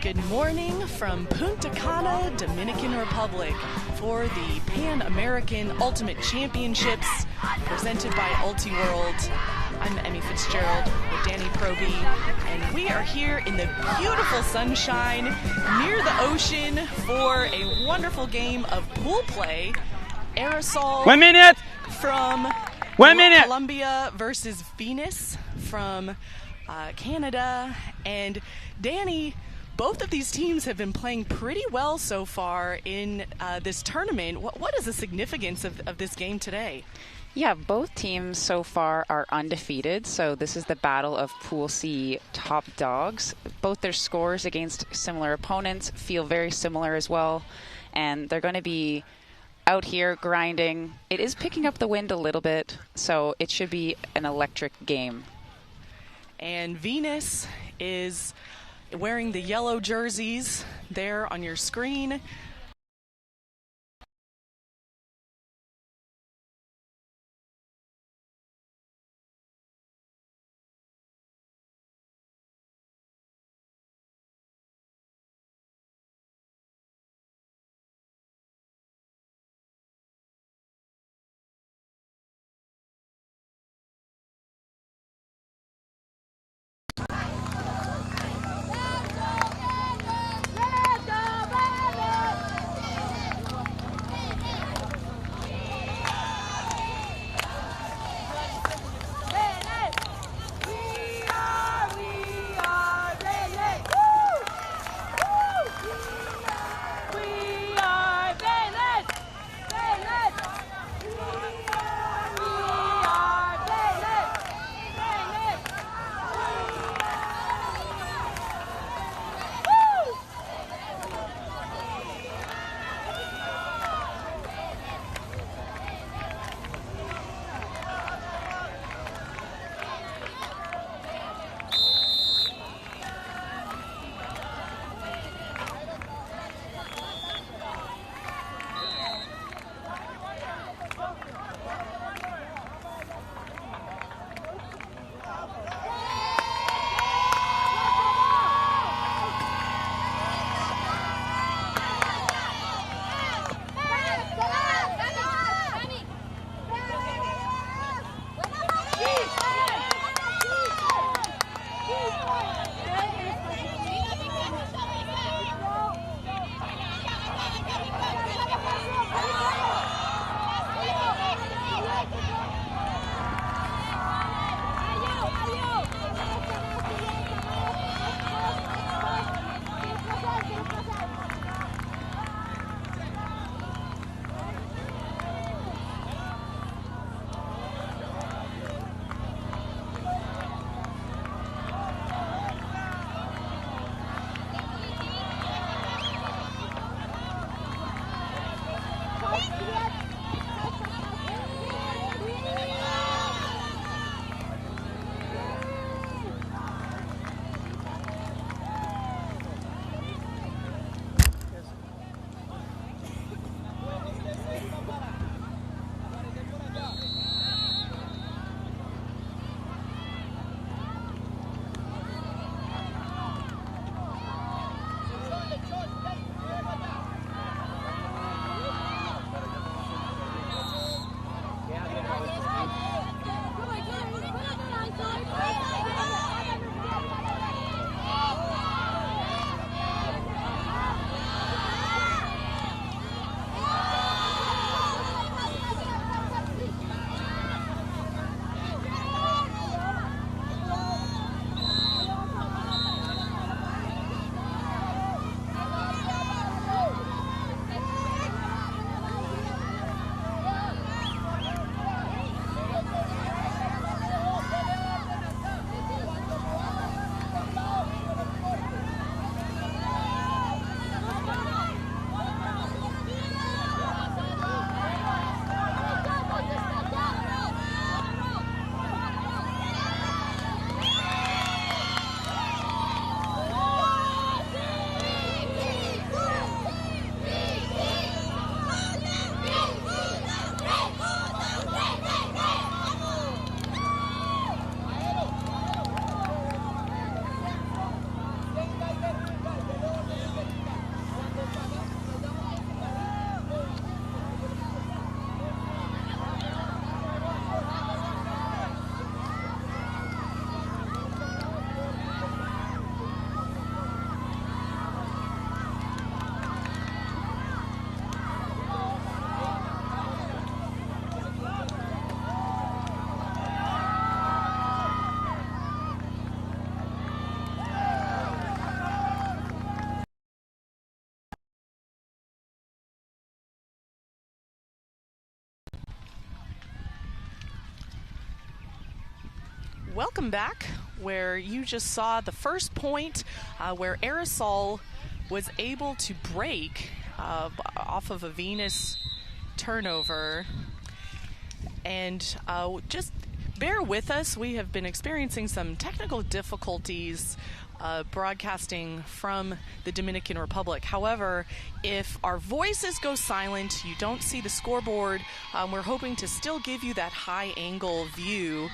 Good morning from Punta Cana, Dominican Republic for the Pan American Ultimate Championships presented by Ultiworld. I'm Emmy Fitzgerald with Danny Proby, and we are here in the beautiful sunshine near the ocean for a wonderful game of pool play. Aerosoul 1 minute from 1 minute Colombia versus Venus from Canada. And Danny, both of these teams have been playing pretty well so far in this tournament. What is the significance of this game today? Yeah, both teams so far are undefeated, so this is the battle of Pool C top dogs. Both their scores against similar opponents feel very similar as well, and they're going to be out here grinding. It is picking up the wind a little bit, so it should be an electric game. And Venus is wearing the yellow jerseys there on your screen. Welcome back, where you just saw the first point where Aerosoul was able to break off of a Venus turnover. And just bear with us. We have been experiencing some technical difficulties broadcasting from the Dominican Republic. However, if our voices go silent, you don't see the scoreboard, we're hoping to still give you that high angle view.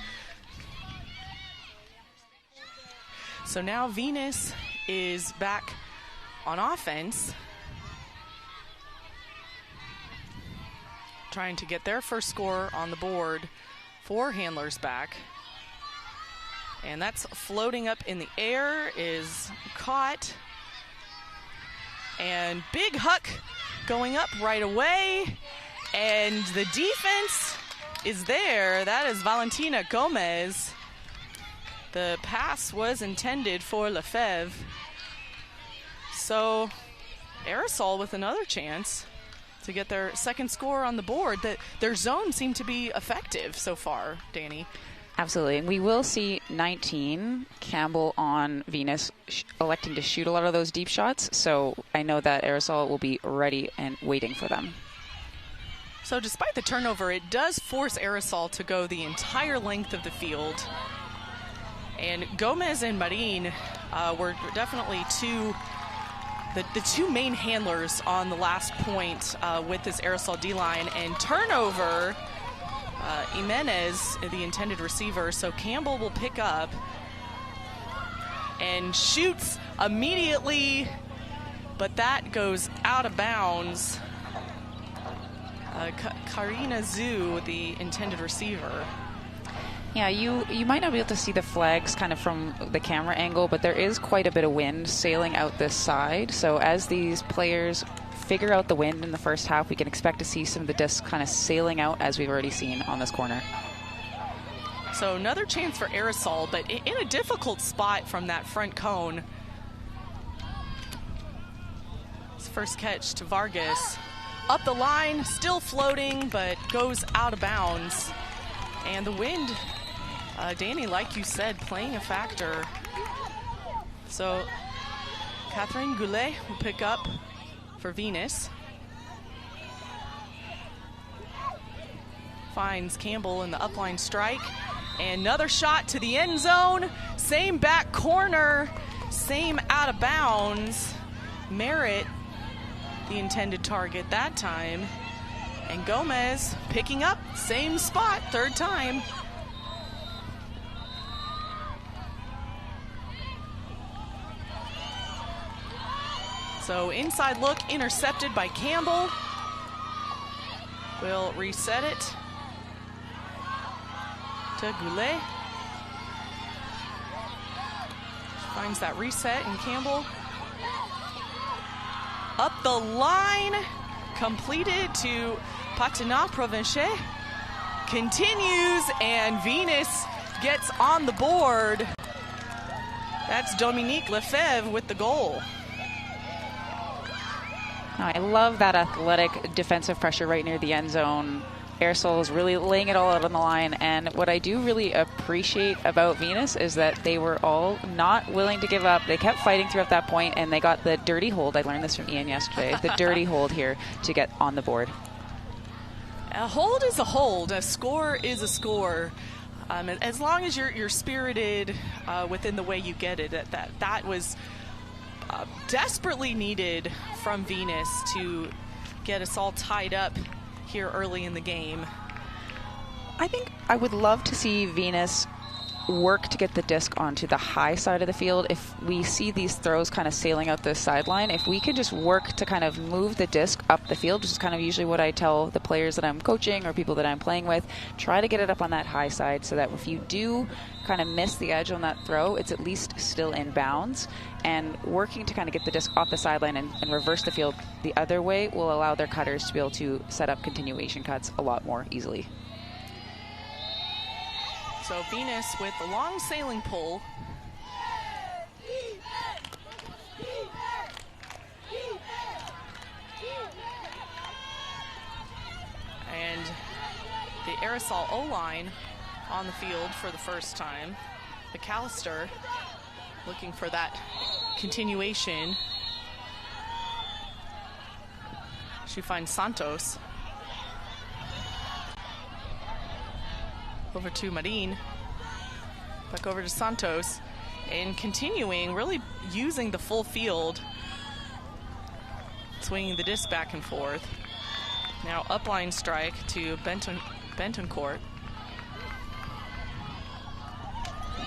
So now Venus is back on offense, trying to get their first score on the board. 4 handlers back. And that's floating up in the air, is caught. And big huck going up right away. And the defense is there. That is Valentina Gomez. The pass was intended for Lefebvre. So Aerosoul with another chance to get their second score on the board. Their zone seemed to be effective so far, Danny. Absolutely. And we will see 19, Campbell on Venus, electing to shoot a lot of those deep shots. So I know that Aerosoul will be ready and waiting for them. So despite the turnover, it does force Aerosoul to go the entire length of the field. And Gomez and Marin were definitely the two main handlers on the last point with this Aerosoul D-line. And turnover, Jimenez, the intended receiver, so Campbell will pick up and shoots immediately, but that goes out of bounds. Karina Zhu, the intended receiver. Yeah, you might not be able to see the flags kind of from the camera angle, but there is quite a bit of wind sailing out this side. So as these players figure out the wind in the first half, we can expect to see some of the discs kind of sailing out, as we've already seen on this corner. So another chance for Aerosoul, but in a difficult spot from that front cone. His first catch to Vargas. Up the line, still floating, but goes out of bounds. And the wind, Danny, like you said, playing a factor. So Catherine Goulet will pick up for Venus. Finds Campbell in the upline strike. And another shot to the end zone. Same back corner, same out of bounds. Merritt, the intended target that time. And Gomez picking up, same spot, third time. So inside look intercepted by Campbell. We'll reset it to Goulet. Finds that reset, and Campbell up the line, completed to Patina Provencher. Continues, and Venus gets on the board. That's Dominique Lefebvre with the goal. I love that athletic defensive pressure right near the end zone. Aerosoul is really laying it all out on the line, and what I do really appreciate about Venus is that they were all not willing to give up. They kept fighting throughout that point, and they got the dirty hold. I learned this from Ian yesterday. The dirty hold here to get on the board. A hold is a hold. A score is a score. As long as you're spirited within the way you get it, that was desperately needed from Venus to get us all tied up here early in the game. I think I would love to see Venus work to get the disc onto the high side of the field. If we see these throws kind of sailing out the sideline, if we could just work to kind of move the disc up the field, which is kind of usually what I tell the players that I'm coaching or people that I'm playing with, try to get it up on that high side so that if you do kind of miss the edge on that throw, it's at least still in bounds. And working to kind of get the disc off the sideline and reverse the field the other way will allow their cutters to be able to set up continuation cuts a lot more easily. So Venus with the long sailing pull. And the Aerosoul O-line on the field for the first time. McAllister looking for that continuation. She finds Santos. Over to Marin. Back over to Santos. And continuing, really using the full field. Swinging the disc back and forth. Now upline strike to Bentoncourt.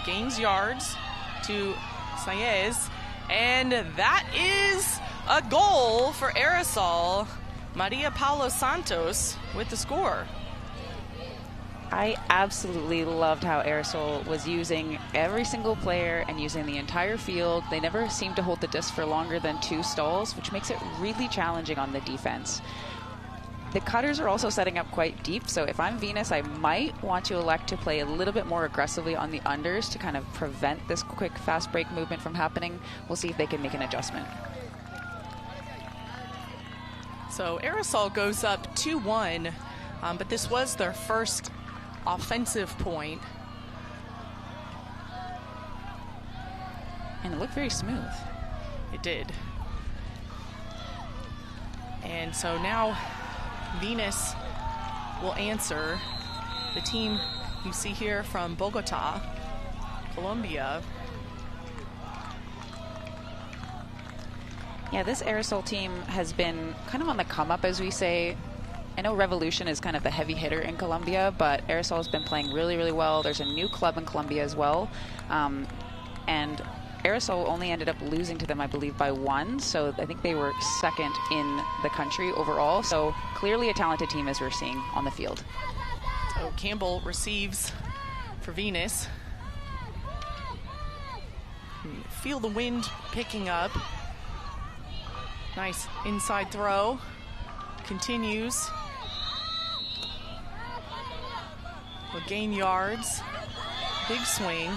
Gains yards to Saez. And that is a goal for Aerosoul. Maria Paula Santos with the score. I absolutely loved how Aerosoul was using every single player and using the entire field. They never seemed to hold the disc for longer than 2 stalls, which makes it really challenging on the defense. The cutters are also setting up quite deep, so if I'm Venus, I might want to elect to play a little bit more aggressively on the unders to kind of prevent this quick fast break movement from happening. We'll see if they can make an adjustment. So Aerosoul goes up 2-1, but this was their first offensive point. And it looked very smooth. It did. And so now Venus will answer. The team you see here from Bogota, Colombia. Yeah, this Aerosoul team has been kind of on the come up, as we say. I know Revolution is kind of the heavy hitter in Colombia, but Aerosoul has been playing really, really well. There's a new club in Colombia as well. And Aerosoul only ended up losing to them, I believe, by 1. So I think they were second in the country overall. So clearly a talented team, as we're seeing on the field. So Campbell receives for Venus. Feel the wind picking up. Nice inside throw. Continues. Will gain yards. Big swing.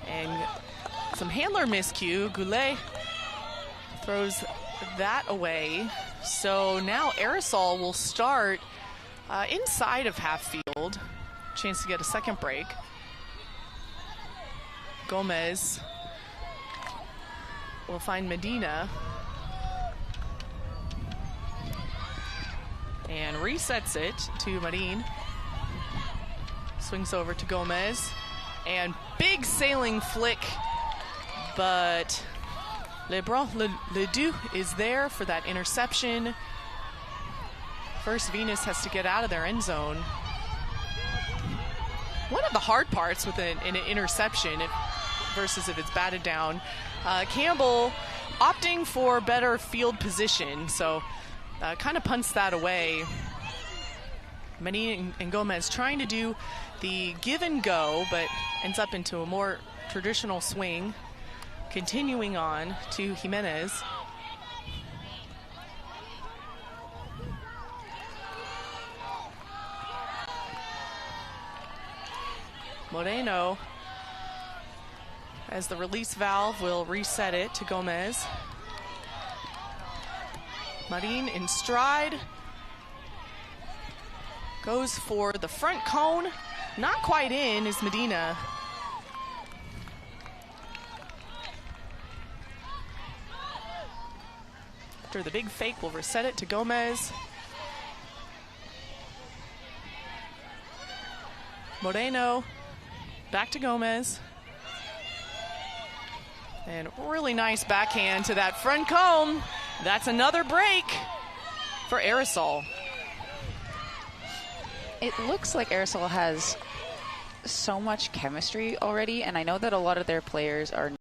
And some handler miscue. Goulet throws that away. So now Aerosoul will start inside of half field. Chance to get a second break. Gomez will find Medina. And resets it to Marin. Swings over to Gomez. And big sailing flick. But Ledoux is there for that interception. First, Venus has to get out of their end zone. One of the hard parts with an interception versus if it's batted down. Campbell opting for better field position, so kind of punts that away. Manin and Gomez trying to do the give and go, but ends up into a more traditional swing. Continuing on to Jimenez. Moreno, as the release valve, will reset it to Gomez. Marin in stride. Goes for the front cone. Not quite in is Medina. After the big fake, we'll reset it to Gomez. Moreno. Back to Gomez. And really nice backhand to that front cone. That's another break for Aerosoul. It looks like Aerosoul has so much chemistry already, and I know that a lot of their players are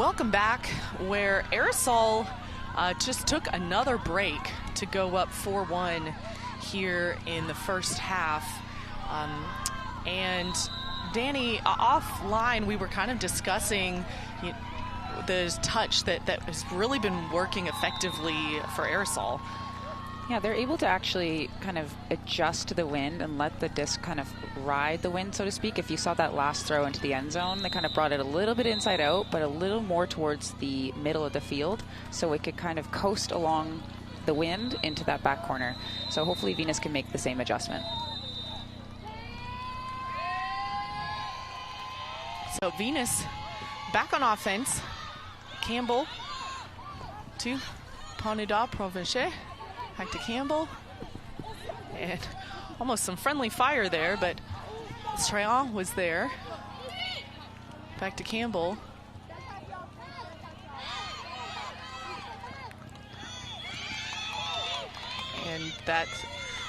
Welcome back, where Aerosoul just took another break to go up 4-1 here in the first half. And Danny, offline, we were kind of discussing the touch that has really been working effectively for Aerosoul. Yeah, they're able to actually kind of adjust to the wind and let the disc kind of ride the wind, so to speak. If you saw that last throw into the end zone, they kind of brought it a little bit inside out, but a little more towards the middle of the field, so it could kind of coast along the wind into that back corner. So hopefully Venus can make the same adjustment. So Venus back on offense. Campbell to Ponida Provencher. Back to Campbell. And almost some friendly fire there, but Strahan was there. Back to Campbell. And that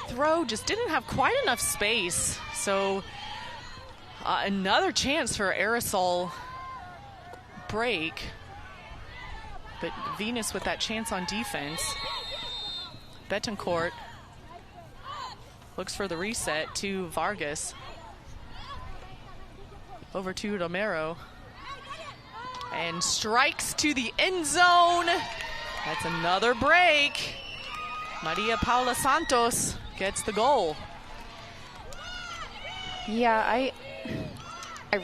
throw just didn't have quite enough space. So another chance for Aerosoul break. But Venus with that chance on defense. Betancourt looks for the reset to Vargas. Over to Romero. And strikes to the end zone. That's another break. Maria Paula Santos gets the goal. Yeah, I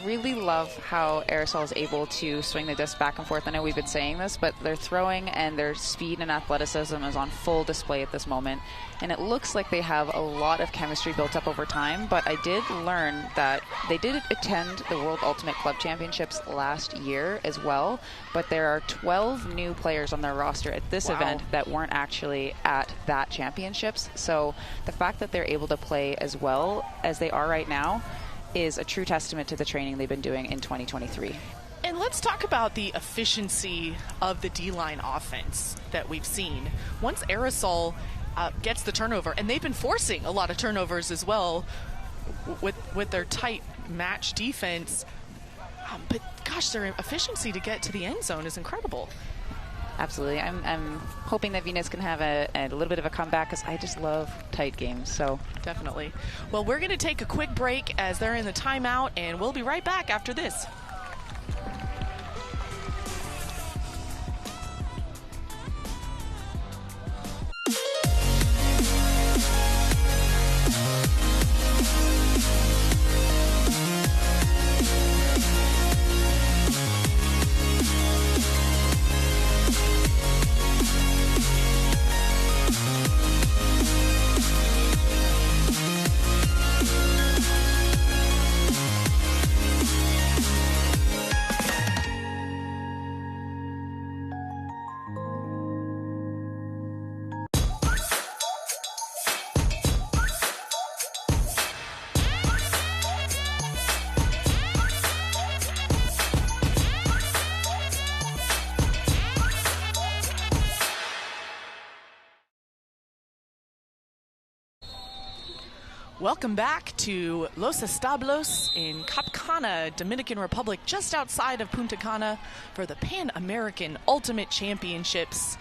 really love how Aerosoul is able to swing the disc back and forth. I know we've been saying this, but their throwing and their speed and athleticism is on full display at this moment. And it looks like they have a lot of chemistry built up over time, but I did learn that they did attend the World Ultimate Club Championships last year as well, but there are 12 new players on their roster at this event that weren't actually at that championships. So the fact that they're able to play as well as they are right now is a true testament to the training they've been doing in 2023. And let's talk about the efficiency of the D-line offense that we've seen. Once Aerosoul gets the turnover, and they've been forcing a lot of turnovers as well with their tight match defense, but gosh, their efficiency to get to the end zone is incredible. Absolutely. I'm hoping that Venus can have a little bit of a comeback, because I just love tight games. So definitely. Well, we're going to take a quick break as they're in the timeout, and we'll be right back after this. Welcome back to Los Establos in Punta Cana, Dominican Republic, just outside of Punta Cana for the Pan American Ultimate Championships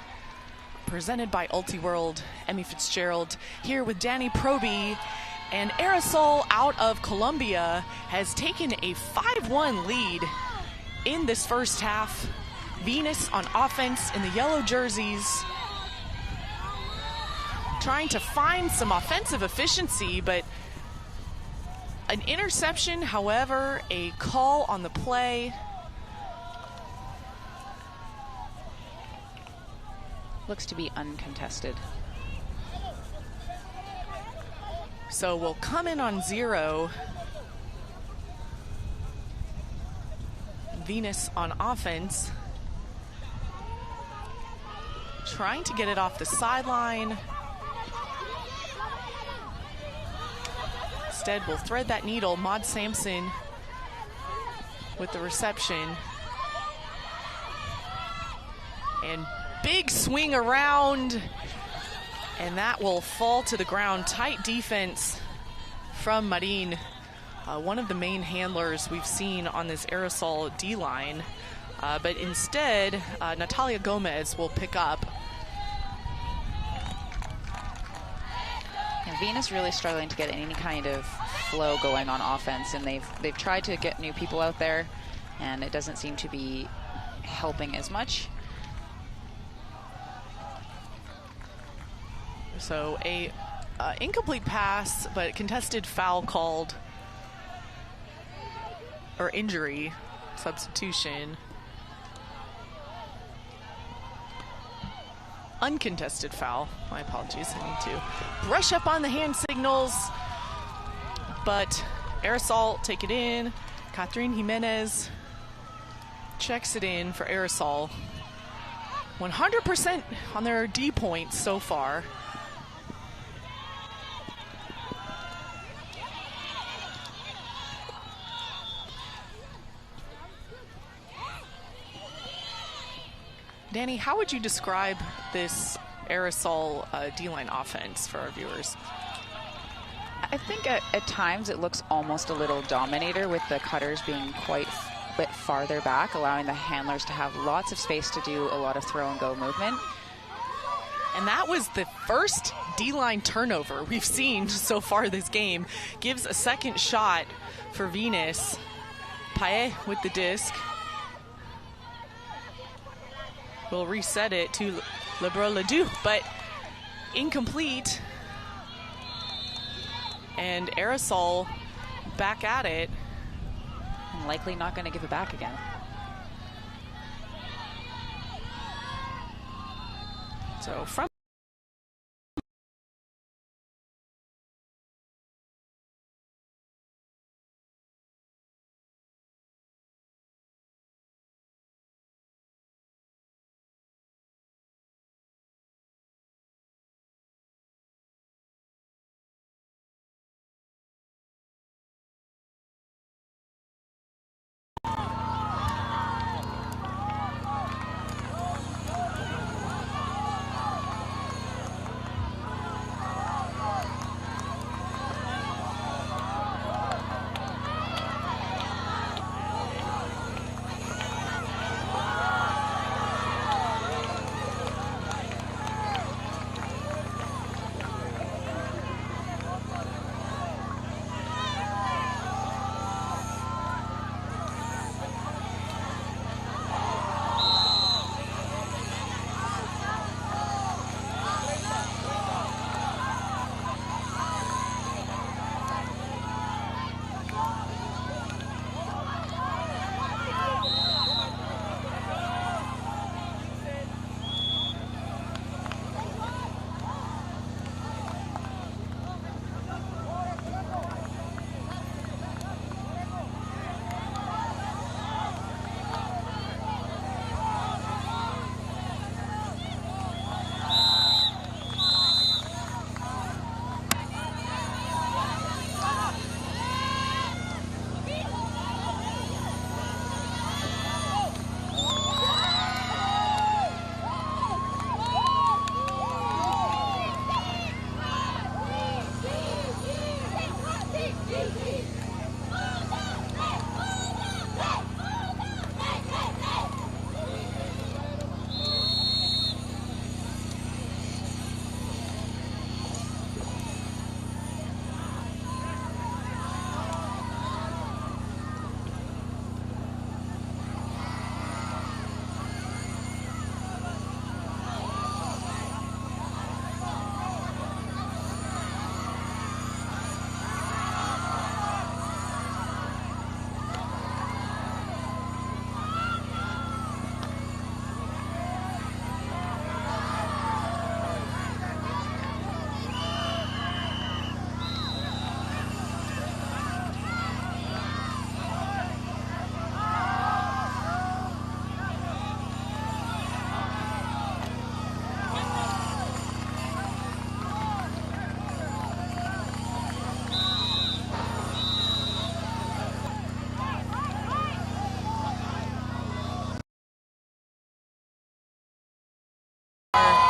presented by Ultiworld. Emmy Fitzgerald here with Danny Proby, and Aerosoul out of Colombia has taken a 5-1 lead in this first half. Venus on offense in the yellow jerseys, trying to find some offensive efficiency, but an interception, however, a call on the play. Looks to be uncontested. So we'll come in on 0. Venus on offense, trying to get it off the sideline. Instead, we'll thread that needle. Maud Sampson with the reception. And big swing around. And that will fall to the ground. Tight defense from Marin, one of the main handlers we've seen on this Aerosoul D-line. But instead, Natalia Gomez will pick up. And Venus really struggling to get any kind of flow going on offense, and they've tried to get new people out there, and it doesn't seem to be helping as much. So a incomplete pass, but contested foul called, or injury, substitution. Uncontested foul. My apologies. I need to brush up on the hand signals. But Aerosoul take it in. Catherine Jimenez checks it in for Aerosoul. 100% on their D points so far. Danny, how would you describe this Aerosoul D-line offense for our viewers? I think at times it looks almost a little dominator, with the cutters being quite a bit farther back, allowing the handlers to have lots of space to do a lot of throw and go movement. And that was the first D-line turnover we've seen so far this game. Gives a second shot for Venus. Paye with the disc. Will reset it to Lebrun-Ledoux, but incomplete. And Aerosoul back at it. And likely not going to give it back again. So from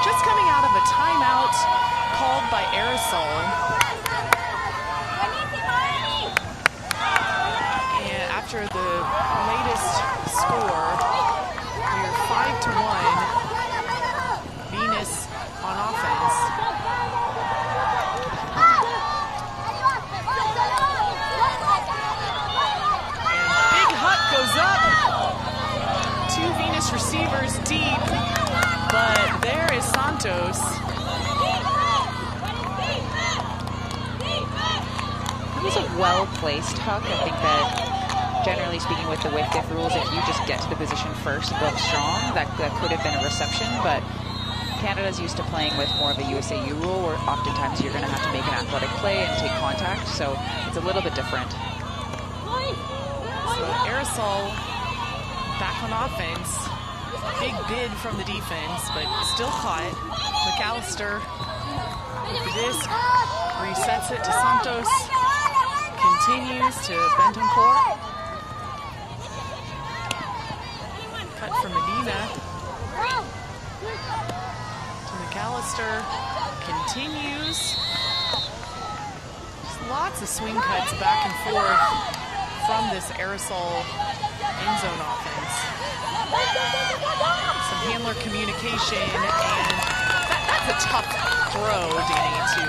just coming out of a timeout called by Aerosoul. And after the latest score, well-placed huck. I think that, generally speaking, with the whiff diff rules, if you just get to the position first and go up strong, that could have been a reception, but Canada's used to playing with more of a USAU rule, where oftentimes you're going to have to make an athletic play and take contact, so it's a little bit different. So Aerosoul back on offense. Big bid from the defense, but still caught. McAllister with the disc, resets it to Santos, continues to Bentoncourt. Cut from Medina to McAllister, continues. Just lots of swing cuts back and forth from this Aerosoul end zone offense. Some handler communication, and that's a tough throw, Danny, to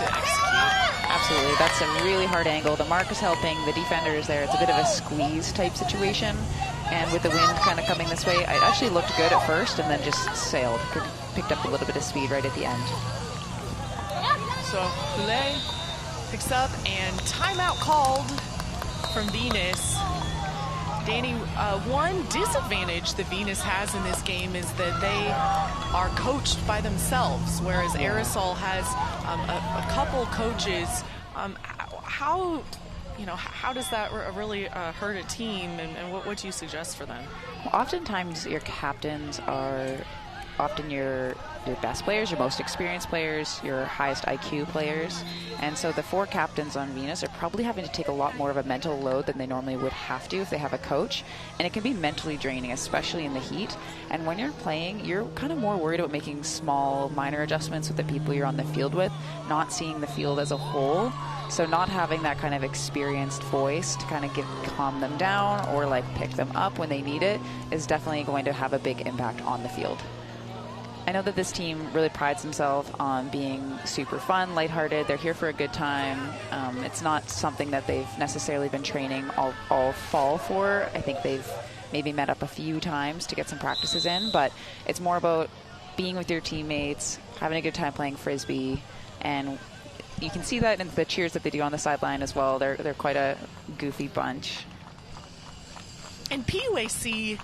execute. Absolutely, that's a really hard angle. The mark is helping, the defender is there. It's a bit of a squeeze type situation, and with the wind kind of coming this way, it actually looked good at first and then just sailed. Picked up a little bit of speed right at the end. So Poulet picks up, and timeout called from Venus. Danny, one disadvantage that Venus has in this game is that they are coached by themselves, whereas Aerosoul has a couple coaches. How does that really hurt a team, and what do you suggest for them? Well, oftentimes your captains are often your best players, your most experienced players, your highest IQ players. And so the 4 captains on Venus are probably having to take a lot more of a mental load than they normally would have to if they have a coach. And it can be mentally draining, especially in the heat. And when you're playing, you're kind of more worried about making small, minor adjustments with the people you're on the field with, not seeing the field as a whole. So not having that kind of experienced voice to kind of calm them down or like pick them up when they need it is definitely going to have a big impact on the field. I know that this team really prides themselves on being super fun, lighthearted. They're here for a good time. It's not something that they've necessarily been training all fall for. I think they've maybe met up a few times to get some practices in, but it's more about being with your teammates, having a good time playing Frisbee, and you can see that in the cheers that they do on the sideline as well. They're quite a goofy bunch. And PUAC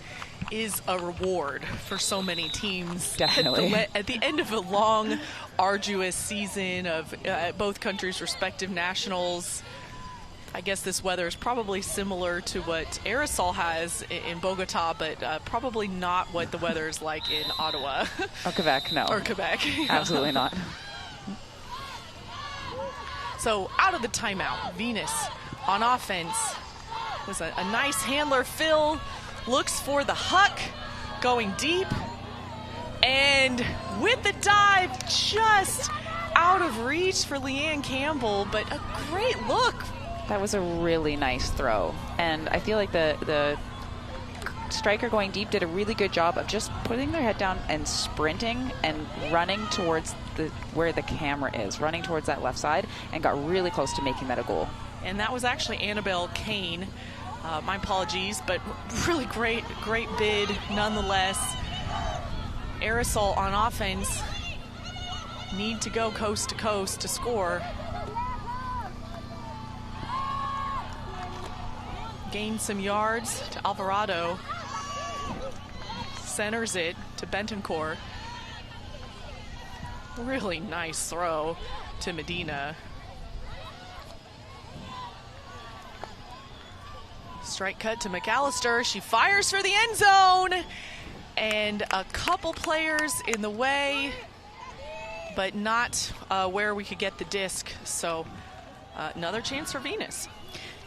is a reward for so many teams. Definitely. At the end of a long, arduous season of both countries' respective nationals. I guess this weather is probably similar to what Aerosoul has in Bogota, but probably not what the weather is like in Ottawa. Or Quebec, no. Or Quebec. Absolutely not. So out of the timeout, Venus on offense was a nice handler. Phil looks for the huck, going deep, and with the dive, just out of reach for Leanne Campbell, but a great look. That was a really nice throw, and I feel like the striker going deep did a really good job of just putting their head down and sprinting and running towards where the camera is, running towards that left side, and got really close to making that a goal. And that was actually Annabelle Kane. My apologies, but really great bid nonetheless. Aerosoul on offense need to go coast to coast to score. Gained some yards to Alvarado. Centers it to Bentoncourt. Really nice throw to Medina. Strike cut to McAllister. She fires for the end zone. And a couple players in the way, but not where we could get the disc. So another chance for Venus.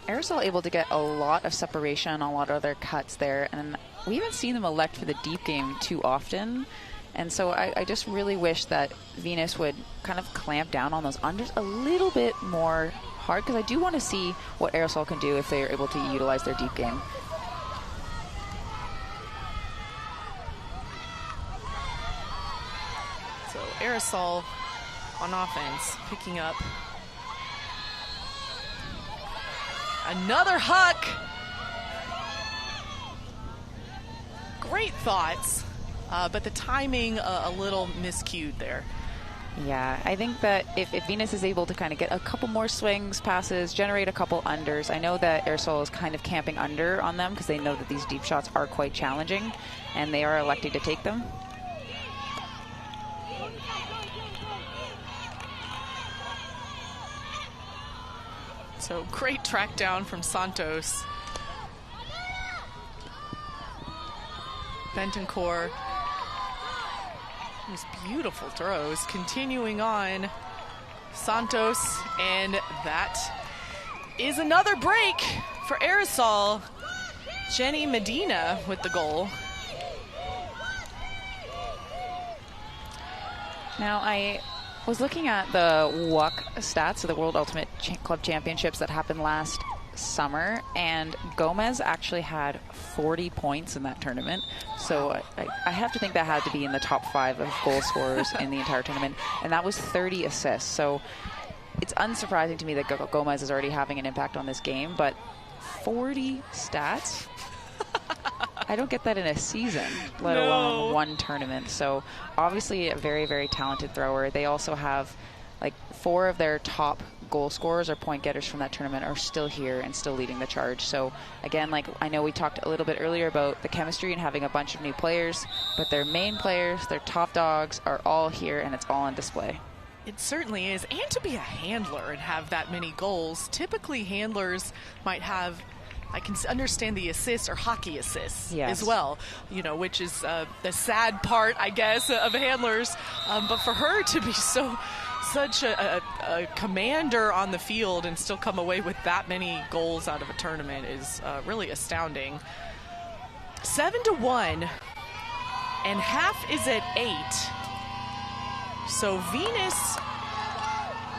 Aerosoul able to get a lot of separation on a lot of their cuts there, and we haven't seen them elect for the deep game too often. And so I just really wish that Venus would kind of clamp down on those unders a little bit more hard, because I do want to see what Aerosoul can do if they are able to utilize their deep game. So Aerosoul on offense, picking up another huck. Great thoughts, but the timing a little miscued there. Yeah, I think that if Venus is able to kind of get a couple more swings, passes, generate a couple unders, I know that Aerosoul is kind of camping under on them because they know that these deep shots are quite challenging, and they are electing to take them. So great track down from Santos. Bentoncourt. These beautiful throws. Continuing on, Santos, and that is another break for Aerosoul. Jenny Medina with the goal. Now, I was looking at the WUC stats of the World Ultimate Club Championships that happened last summer, and Gomez actually had 40 points in that tournament. So I have to think that had to be in the top 5 of goal scorers in the entire tournament, and that was 30 assists. So it's unsurprising to me that Gomez is already having an impact on this game, but 40 stats? I don't get that in a season, let alone one tournament. So obviously a very, very talented thrower. They also have like 4 of their top goal scorers or point getters from that tournament are still here and still leading the charge. So again, like I know we talked a little bit earlier about the chemistry and having a bunch of new players, but their main players, their top dogs are all here and it's all on display. It certainly is. And to be a handler and have that many goals, typically handlers might have, I can understand the assists or hockey assists as well, you know, which is the sad part, I guess, of handlers. But for her to be such a commander on the field and still come away with that many goals out of a tournament is really astounding. 7-1, and half is at 8. So Venus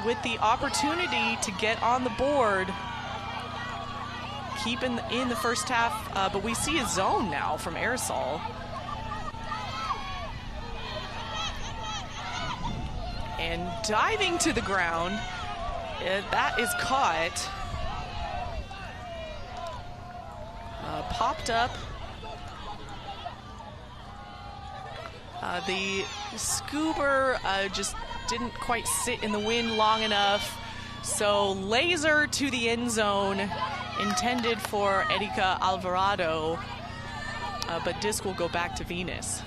with the opportunity to get on the board, keep in the first half, but we see a zone now from Aerosoul. And diving to the ground, that is caught. Popped up. The scuba just didn't quite sit in the wind long enough. So laser to the end zone, intended for Erika Alvarado, but disc will go back to Venus.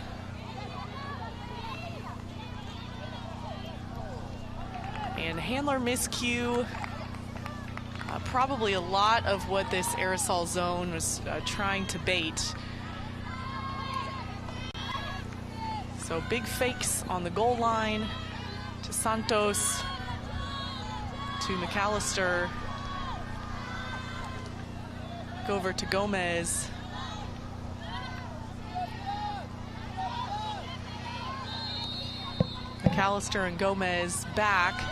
And handler miscue. Probably a lot of what this Aerosoul zone was trying to bait. So big fakes on the goal line to Santos, to McAllister. Go over to Gomez. McAllister and Gomez back.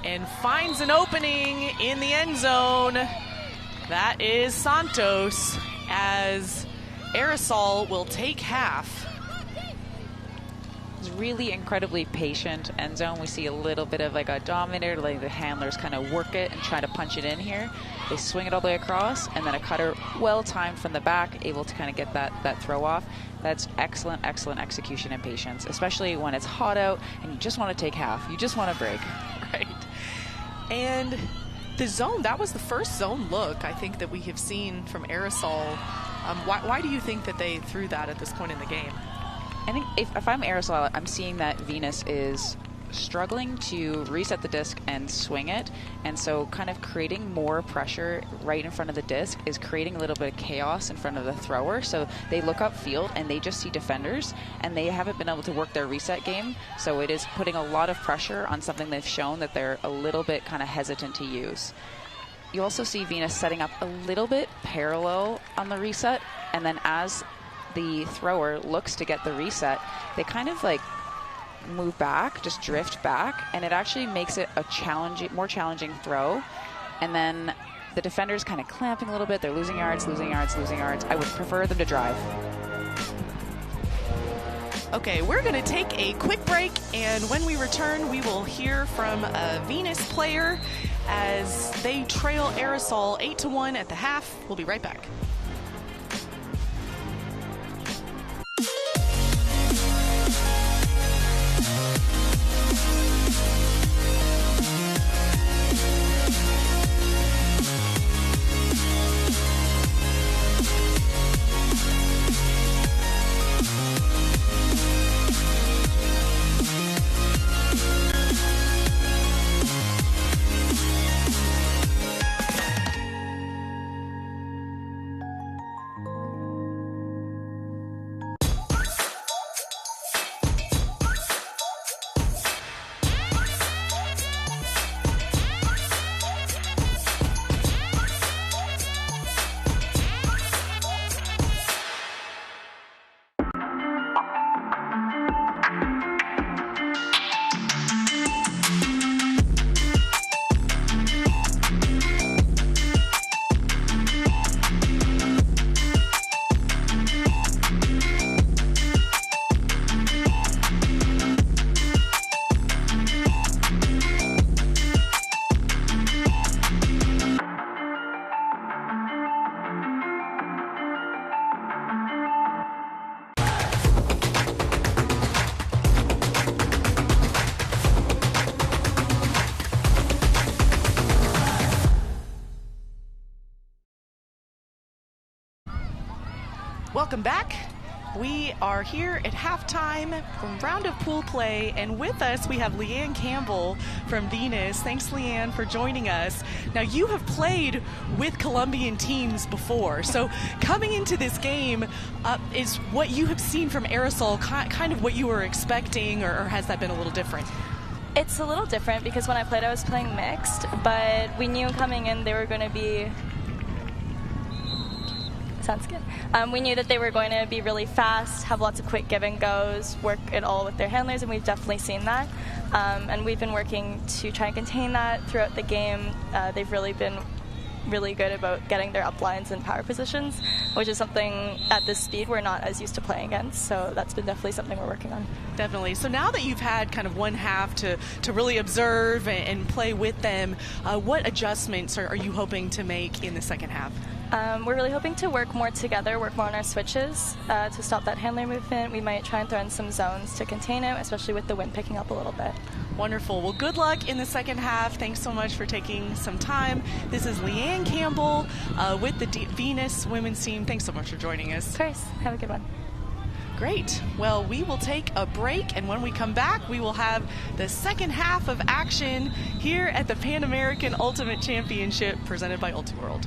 And finds an opening in the end zone. That is Santos, as Aerosoul will take half. It's really incredibly patient end zone. We see a little bit of like a dominator, like the handlers kind of work it and try to punch it in here. They swing it all the way across, and then a cutter well timed from the back, able to kind of get that throw off. That's excellent, excellent execution and patience, especially when it's hot out and you just want to take half. You just want to break. Right. And the zone, that was the first zone look, I think, that we have seen from Aerosoul. Why do you think that they threw that at this point in the game? I think if I'm Aerosoul, I'm seeing that Venus is struggling to reset the disc and swing it, and so kind of creating more pressure right in front of the disc is creating a little bit of chaos in front of the thrower. So they look upfield and they just see defenders, and they haven't been able to work their reset game, so it is putting a lot of pressure on something they've shown that they're a little bit kind of hesitant to use. You also see Venus setting up a little bit parallel on the reset, and then as the thrower looks to get the reset, they kind of like move back, just drift back, and it actually makes it a more challenging throw. And then the defender's kind of clamping a little bit. They're losing yards, losing yards, losing yards. I would prefer them to drive. Okay, we're going to take a quick break, and when we return, we will hear from a Venus player as they trail Aerosoul 8-1 at the half. We'll be right back. Welcome back. We are here at halftime from round of pool play, and with us we have Leanne Campbell from Venus. Thanks, Leanne, for joining us. Now, you have played with Colombian teams before, so coming into this game, is what you have seen from Aerosoul kind of what you were expecting, or has that been a little different? It's a little different because when I played, I was playing mixed, but we knew coming in they were going to be... Sounds good. We knew that they were going to be really fast, have lots of quick give and goes, work it all with their handlers, and we've definitely seen that. And we've been working to try and contain that throughout the game. They've really been really good about getting their uplines in power positions, which is something at this speed we're not as used to playing against. So that's been definitely something we're working on. Definitely. So now that you've had kind of one half to really observe and play with them, what adjustments are you hoping to make in the second half? We're really hoping to work more together, work more on our switches to stop that handler movement. We might try and throw in some zones to contain it, especially with the wind picking up a little bit. Wonderful. Well, good luck in the second half. Thanks so much for taking some time. This is Leanne Campbell with the Venus women's team. Thanks so much for joining us. Of course. Have a good one. Great. Well, we will take a break, and when we come back, we will have the second half of action here at the Pan American Ultimate Championship presented by Ultiworld.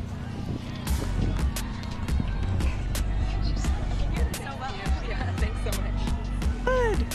Good.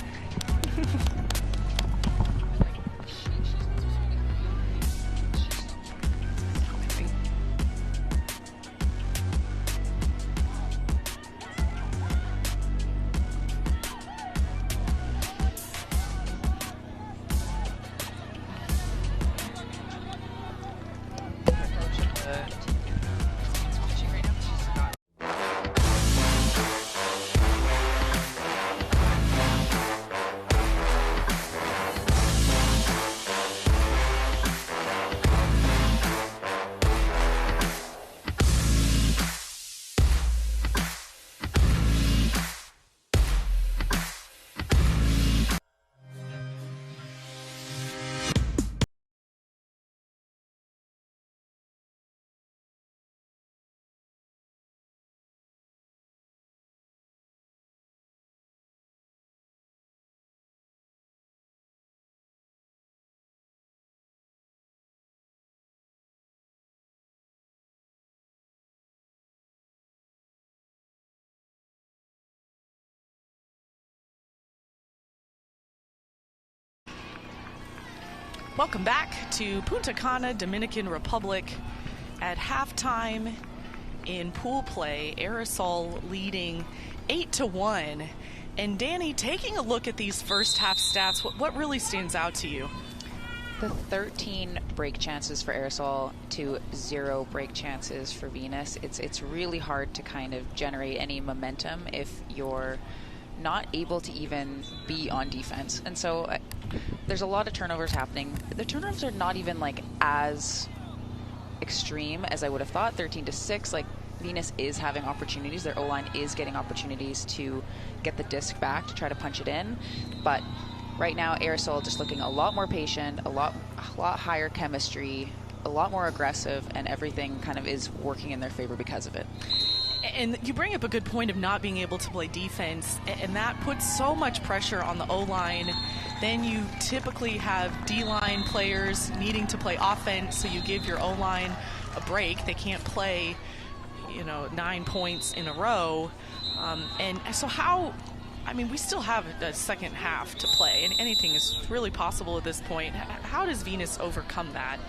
Welcome back to Punta Cana, Dominican Republic. At halftime in pool play, Aerosoul leading 8-1. And Danny, taking a look at these first half stats, what really stands out to you? The 13 break chances for Aerosoul to 0 break chances for Venus. It's really hard to kind of generate any momentum if you're not able to even be on defense. And so there's a lot of turnovers happening. The turnovers are not even like as extreme as I would have thought. 13-6, like Venus is having opportunities. Their O-line is getting opportunities to get the disc back to try to punch it in. But right now, Aerosoul just looking a lot more patient, a lot higher chemistry, a lot more aggressive, and everything kind of is working in their favor because of it. And you bring up a good point of not being able to play defense, and that puts so much pressure on the O-line. Then you typically have D-line players needing to play offense, so you give your O-line a break. They can't play, 9 points in a row. And so we still have a second half to play, and anything is really possible at this point. How does Venus overcome that?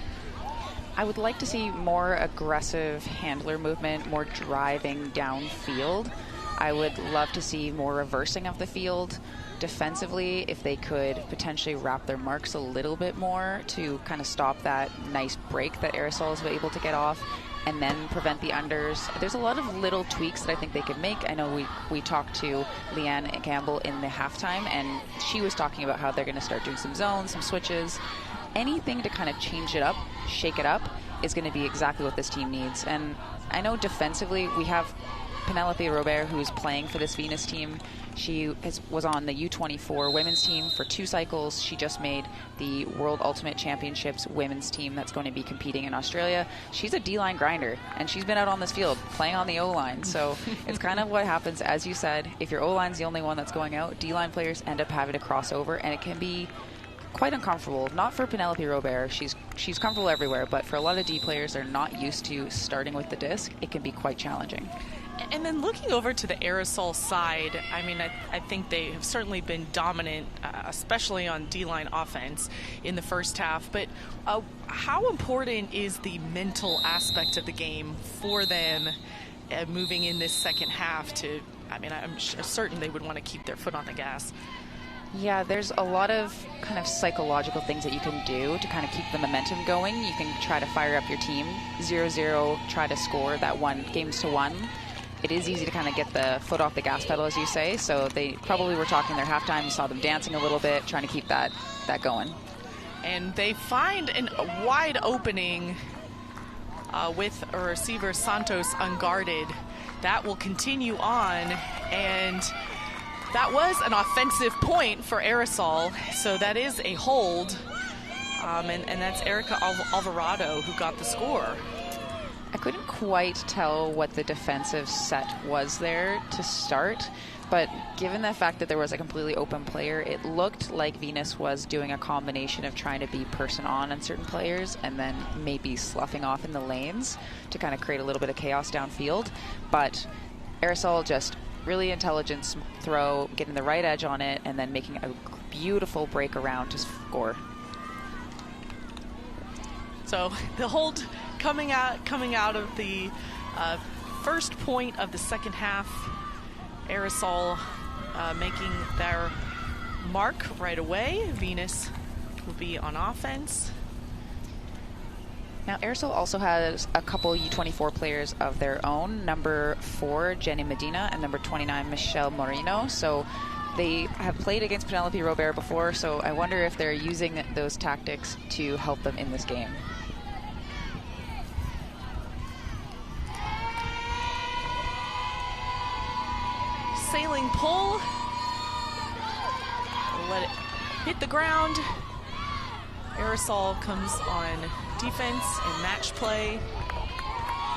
I would like to see more aggressive handler movement, more driving downfield. I would love to see more reversing of the field. Defensively, if they could potentially wrap their marks a little bit more to kind of stop that nice break that Aerosoul is able to get off and then prevent the unders. There's a lot of little tweaks that I think they could make. I know we talked to Leanne Campbell in the halftime, and she was talking about how they're going to start doing some zones, some switches. Anything to kind of change it up, shake it up, is going to be exactly what this team needs. And I know defensively we have Penelope Robert, who's playing for this Venus team. She was on the U24 women's team for 2 cycles. She just made the World Ultimate Championships women's team that's going to be competing in Australia. She's a D-line grinder, and she's been out on this field playing on the O-line. So it's kind of what happens, as you said, if your O-line's the only one that's going out, D-line players end up having to cross over, and it can be quite uncomfortable. Not for Penelope Robert. She's comfortable everywhere, but for a lot of D players, they're not used to starting with the disc. It can be quite challenging. And then looking over to the Aerosol side, I mean, I think they have certainly been dominant, especially on D-line offense in the first half. But how important is the mental aspect of the game for them moving in this second half to, I mean, I'm certain they would want to keep their foot on the gas. Yeah, there's a lot of kind of psychological things that you can do to kind of keep the momentum going. You can try to fire up your team, 0-0, try to score that games to 1. It is easy to kind of get the foot off the gas pedal, as you say. So they probably were talking their halftime. You saw them dancing a little bit, trying to keep that going. And they find a wide opening with a receiver, Santos, unguarded. That will continue on, and that was an offensive point for Aerosol, so that is a hold, and that's Erica Alvarado who got the score. I couldn't quite tell what the defensive set was there to start, but given the fact that there was a completely open player, it looked like Venus was doing a combination of trying to be person on certain players and then maybe sloughing off in the lanes to kind of create a little bit of chaos downfield. But Aerosol just really intelligent throw, getting the right edge on it, and then making a beautiful break around to score. So the hold coming out of the first point of the second half, Aerosol making their mark right away. Venus will be on offense. Now, Aerosoul also has a couple U24 players of their own, number 4, Jenny Medina, and number 29, Michelle Moreno. So they have played against Penelope Robert before, so I wonder if they're using those tactics to help them in this game. Sailing pull. Let it hit the ground. Aerosol comes on defense and match play.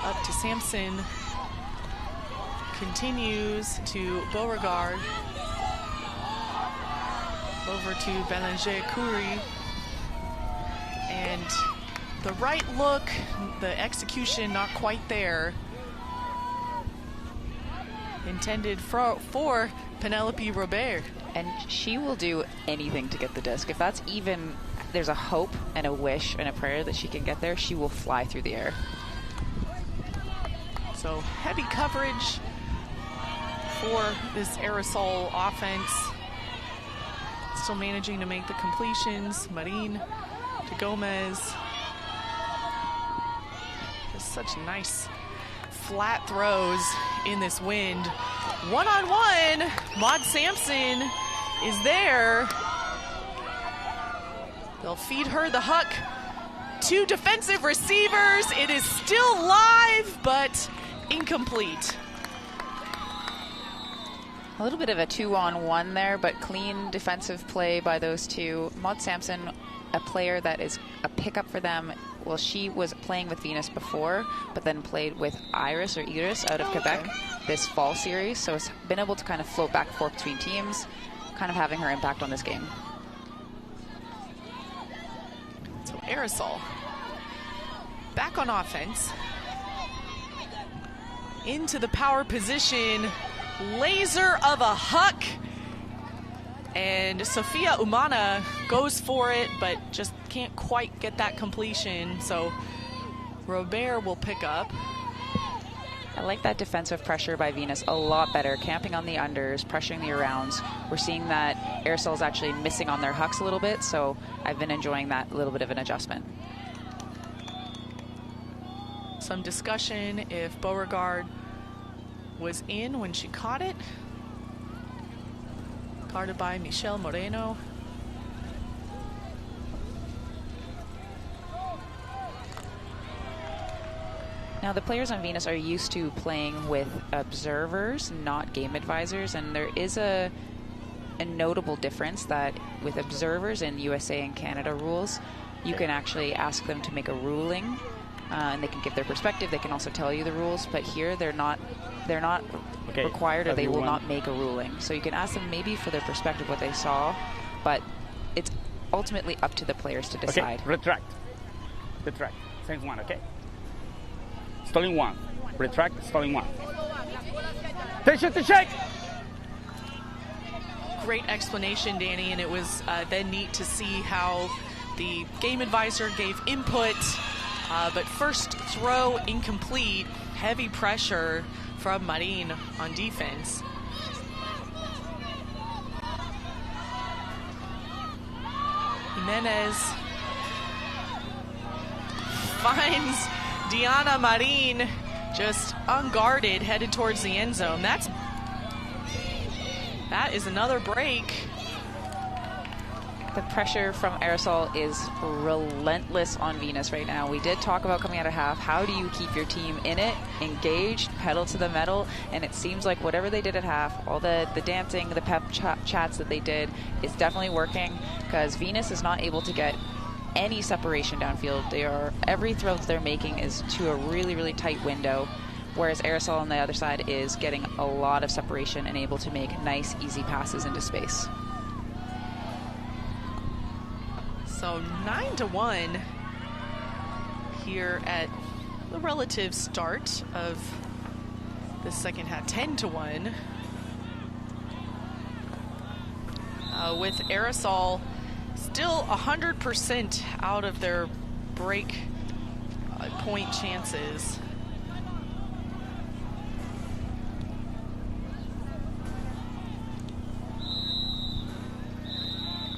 Up to Sampson. Continues to Beauregard. Over to Belanger Coury. And the right look, the execution not quite there. Intended for Penelope Robert. And she will do anything to get the disc. If that's even, there's a hope and a wish and a prayer that she can get there, she will fly through the air. So heavy coverage for this Aerosol offense. Still managing to make the completions. Marin to Gomez. Just such nice flat throws in this wind. One-on-one, Maud Sampson is there. They'll feed her the huck. 2 defensive receivers. It is still live, but incomplete. A little bit of a 2-on-1 there, but clean defensive play by those two. Maud Sampson, a player that is a pickup for them. Well, she was playing with Venus before, but then played with Iris out of Quebec this fall series. So has been able to kind of float back and forth between teams, kind of having her impact on this game. So Aerosol back on offense. Into the power position. Laser of a huck. And Sofia Umana goes for it, but just can't quite get that completion. So Robert will pick up. I like that defensive pressure by Venus a lot better. Camping on the unders, pressuring the arounds. We're seeing that Aerosol is actually missing on their hucks a little bit, so I've been enjoying that little bit of an adjustment. Some discussion if Beauregard was in when she caught it. Guarded by Michelle Moreno. Now Now, the players on Venus are used to playing with observers, not game advisors, and there is a notable difference that with observers in USA and Canada rules, you can actually ask them to make a ruling, and they can give their perspective. They can also tell you the rules, but here they're not required, or they will not make a ruling. So you can ask them maybe for their perspective what they saw, but it's ultimately up to the players to decide. Okay, retract. Same one, okay? Stalling 1. Retract, stalling 1. To shake! Great explanation, Danny, and it was then neat to see how the game advisor gave input, but first throw incomplete, heavy pressure from Marin on defense. Jimenez finds Diana Marin just unguarded, headed towards the end zone. That is another break. The pressure from Aerosoul is relentless on Venus right now. We did talk about coming out of half. How do you keep your team in it, engaged, pedal to the metal? And it seems like whatever they did at half, all the dancing, the pep chats that they did, is definitely working, because Venus is not able to get any separation downfield. Every throw that they're making is to a really, really tight window, whereas Aerosoul on the other side is getting a lot of separation and able to make nice, easy passes into space. So 9-1 here at the relative start of the second half. 10-1 with Aerosoul still 100% out of their break point chances.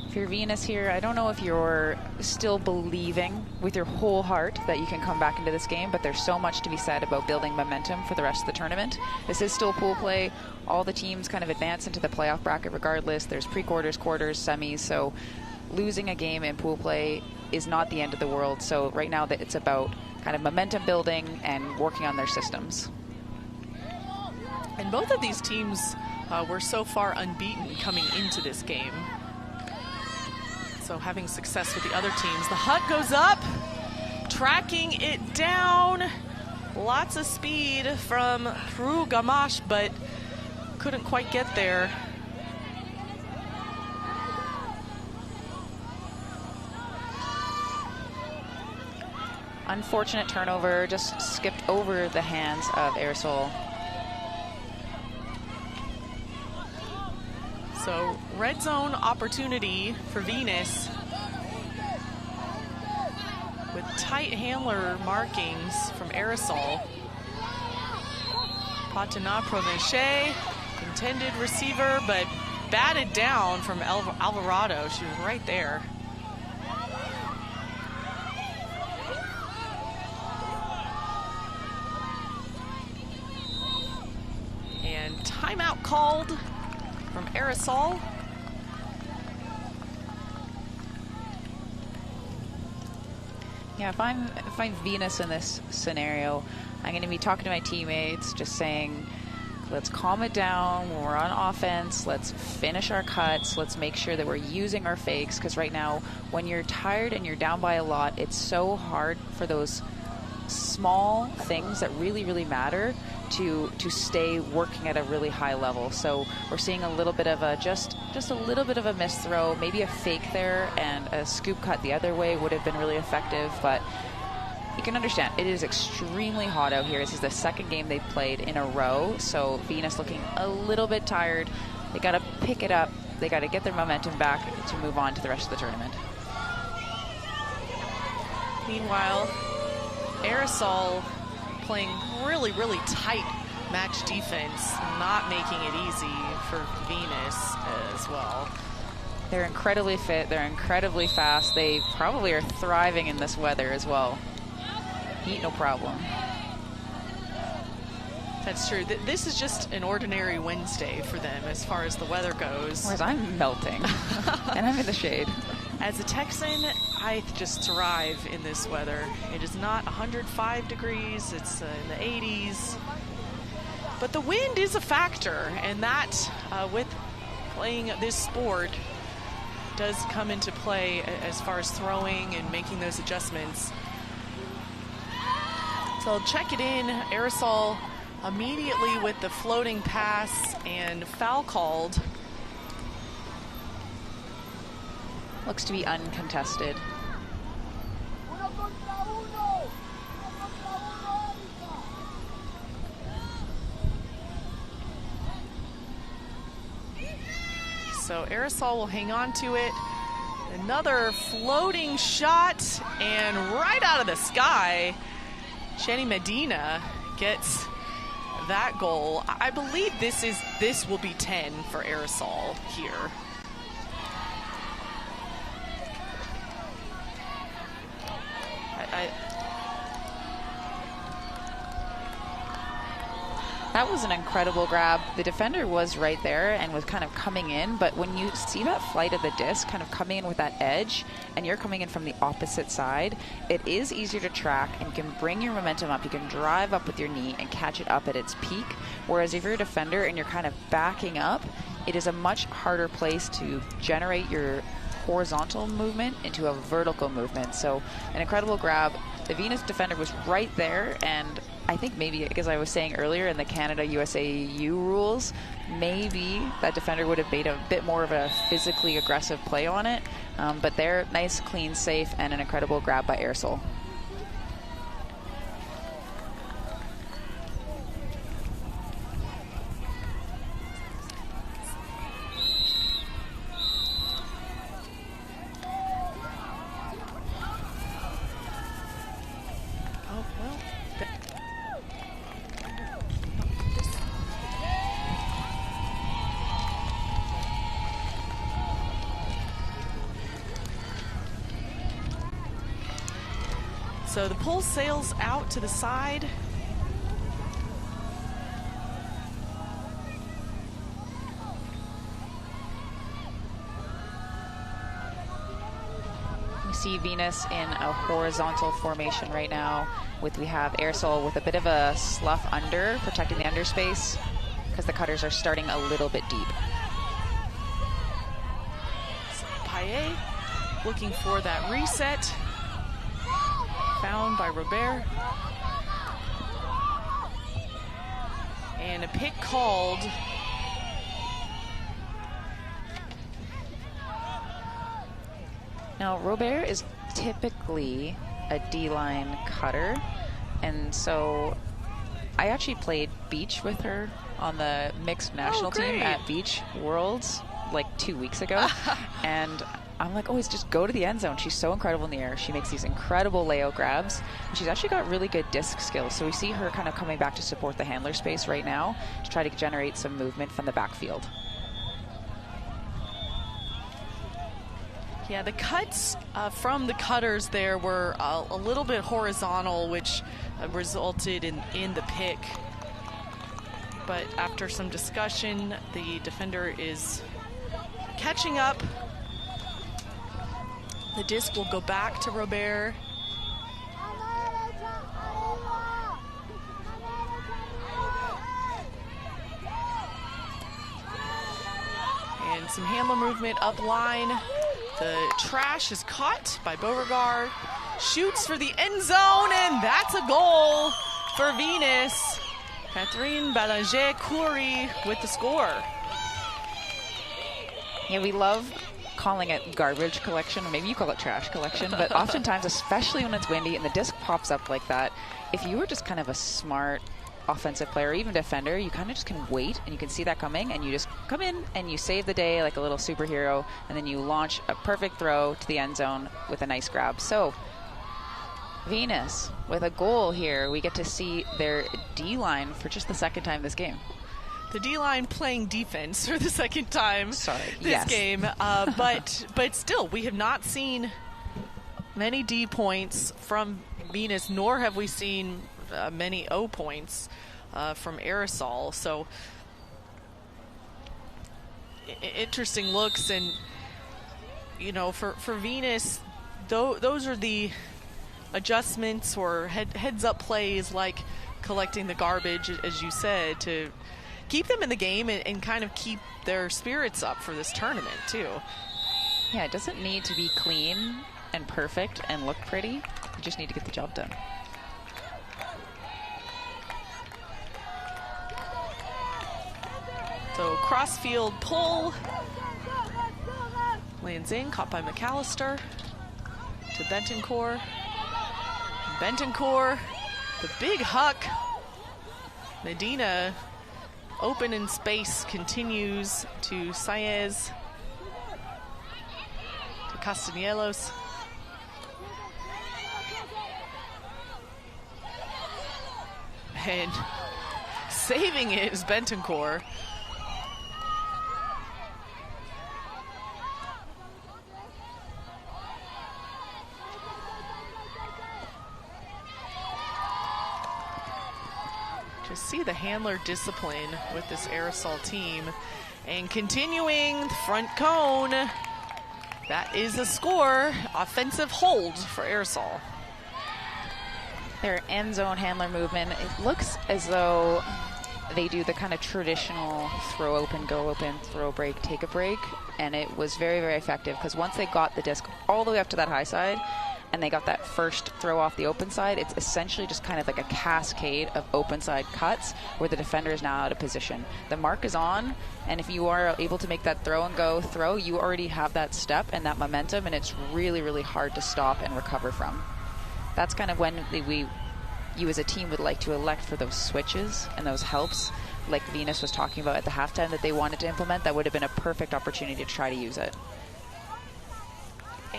If you're Venus here, I don't know if you're still believing with your whole heart that you can come back into this game, but there's so much to be said about building momentum for the rest of the tournament. This is still pool play. All the teams kind of advance into the playoff bracket regardless. There's pre-quarters, quarters, semis, so losing a game in pool play is not the end of the world. So right now it's about kind of momentum building and working on their systems. And both of these teams were so far unbeaten coming into this game. So having success with the other teams. The hut goes up, tracking it down. Lots of speed from Prue Gamache, but couldn't quite get there. Unfortunate turnover, just skipped over the hands of Aerosoul. So red zone opportunity for Venus with tight handler markings from Aerosoul. Patina Provencher, intended receiver, but batted down from Alvarado. She was right there. And timeout called from Aerosoul. Yeah, if I'm Venus in this scenario, I'm going to be talking to my teammates, just saying, let's calm it down when we're on offense. Let's finish our cuts. Let's make sure that we're using our fakes, because right now, when you're tired and you're down by a lot, it's so hard for those small things that really, really matter to stay working at a really high level. So we're seeing a little bit of a just a little bit of a missed throw, maybe a fake there, and a scoop cut the other way would have been really effective. But you can understand it is extremely hot out here. This is the second game they've played in a row, so Venus looking a little bit tired. They got to pick it up. They got to get their momentum back to move on to the rest of the tournament. Meanwhile, Aerosoul playing really, really tight match defense, not making it easy for Venus as well. They're incredibly fit. They're incredibly fast. They probably are thriving in this weather as well. Heat, no problem. That's true. This is just an ordinary Wednesday for them as far as the weather goes. Whereas I'm melting, and I'm in the shade. As a Texan, I just thrive in this weather. It is not 105 degrees, it's in the 80s. But the wind is a factor, and that, with playing this sport, does come into play as far as throwing and making those adjustments. So I'll check it in. Aerosoul immediately with the floating pass and foul called. Looks to be uncontested. So Aerosoul will hang on to it. Another floating shot, and right out of the sky, Shani Medina gets that goal. I believe this will be 10 for Aerosoul here. That was an incredible grab. The defender was right there and was kind of coming in, but when you see that flight of the disc kind of coming in with that edge and you're coming in from the opposite side, it is easier to track and you can bring your momentum up. You can drive up with your knee and catch it up at its peak, whereas if you're a defender and you're kind of backing up, it is a much harder place to generate your horizontal movement into a vertical movement. So an incredible grab. The Venus defender was right there, and I think maybe, because I was saying earlier in the Canada-USA-EU rules, maybe that defender would have made a bit more of a physically aggressive play on it. But they're nice, clean, safe, and an incredible grab by Aerosoul. So the pull sails out to the side. We see Venus in a horizontal formation right now. We have Aerosoul with a bit of a slough under, protecting the underspace, because the cutters are starting a little bit deep. So Paillet looking for that reset. Found by Robert. And a pick called. Now, Robert is typically a D-line cutter, and so I actually played beach with her on the mixed national team at Beach Worlds like 2 weeks ago, and I'm like, always just go to the end zone. She's so incredible in the air. She makes these incredible layout grabs. And she's actually got really good disc skills. So we see her kind of coming back to support the handler space right now to try to generate some movement from the backfield. Yeah, the cuts from the cutters there were a little bit horizontal, which resulted in the pick. But after some discussion, the defender is catching up. The disc will go back to Robert. And some handler movement up line. The trash is caught by Beauregard. Shoots for the end zone, and that's a goal for Venus. Catherine Ballanger-Coury with the score. Yeah, we love calling it garbage collection, or maybe you call it trash collection, but oftentimes, especially when it's windy and the disc pops up like that, if you were just kind of a smart offensive player or even defender, you kind of just can wait and you can see that coming and you just come in and you save the day like a little superhero, and then you launch a perfect throw to the end zone with a nice grab. So Venus with a goal here. We get to see their D-line for just the second time this game. The D-line playing defense for the second time this game. But still, we have not seen many D points from Venus, nor have we seen many O points from Aerosoul. So interesting looks, and you know, for Venus, those are the adjustments or heads-up plays like collecting the garbage, as you said, to keep them in the game and kind of keep their spirits up for this tournament, too. Yeah, it doesn't need to be clean and perfect and look pretty. You just need to get the job done. So cross-field pull. Lands in, caught by McAllister. To Bentoncourt. Bentoncourt, the big huck. Medina, open in space, continues to Saez. To Castellanos. And saving it is Bentoncourt. Just see the handler discipline with this Aerosoul team. And continuing the front cone. That is a score. Offensive hold for Aerosoul. Their end zone handler movement, it looks as though they do the kind of traditional throw open, go open, throw break, take a break. And it was very, very effective because once they got the disc all the way up to that high side, and they got that first throw off the open side, it's essentially just kind of like a cascade of open side cuts where the defender is now out of position. The mark is on, and if you are able to make that throw and go throw, you already have that step and that momentum, and it's really, really hard to stop and recover from. That's kind of when you as a team would like to elect for those switches and those helps, like Venus was talking about at the halftime that they wanted to implement. That would have been a perfect opportunity to try to use it.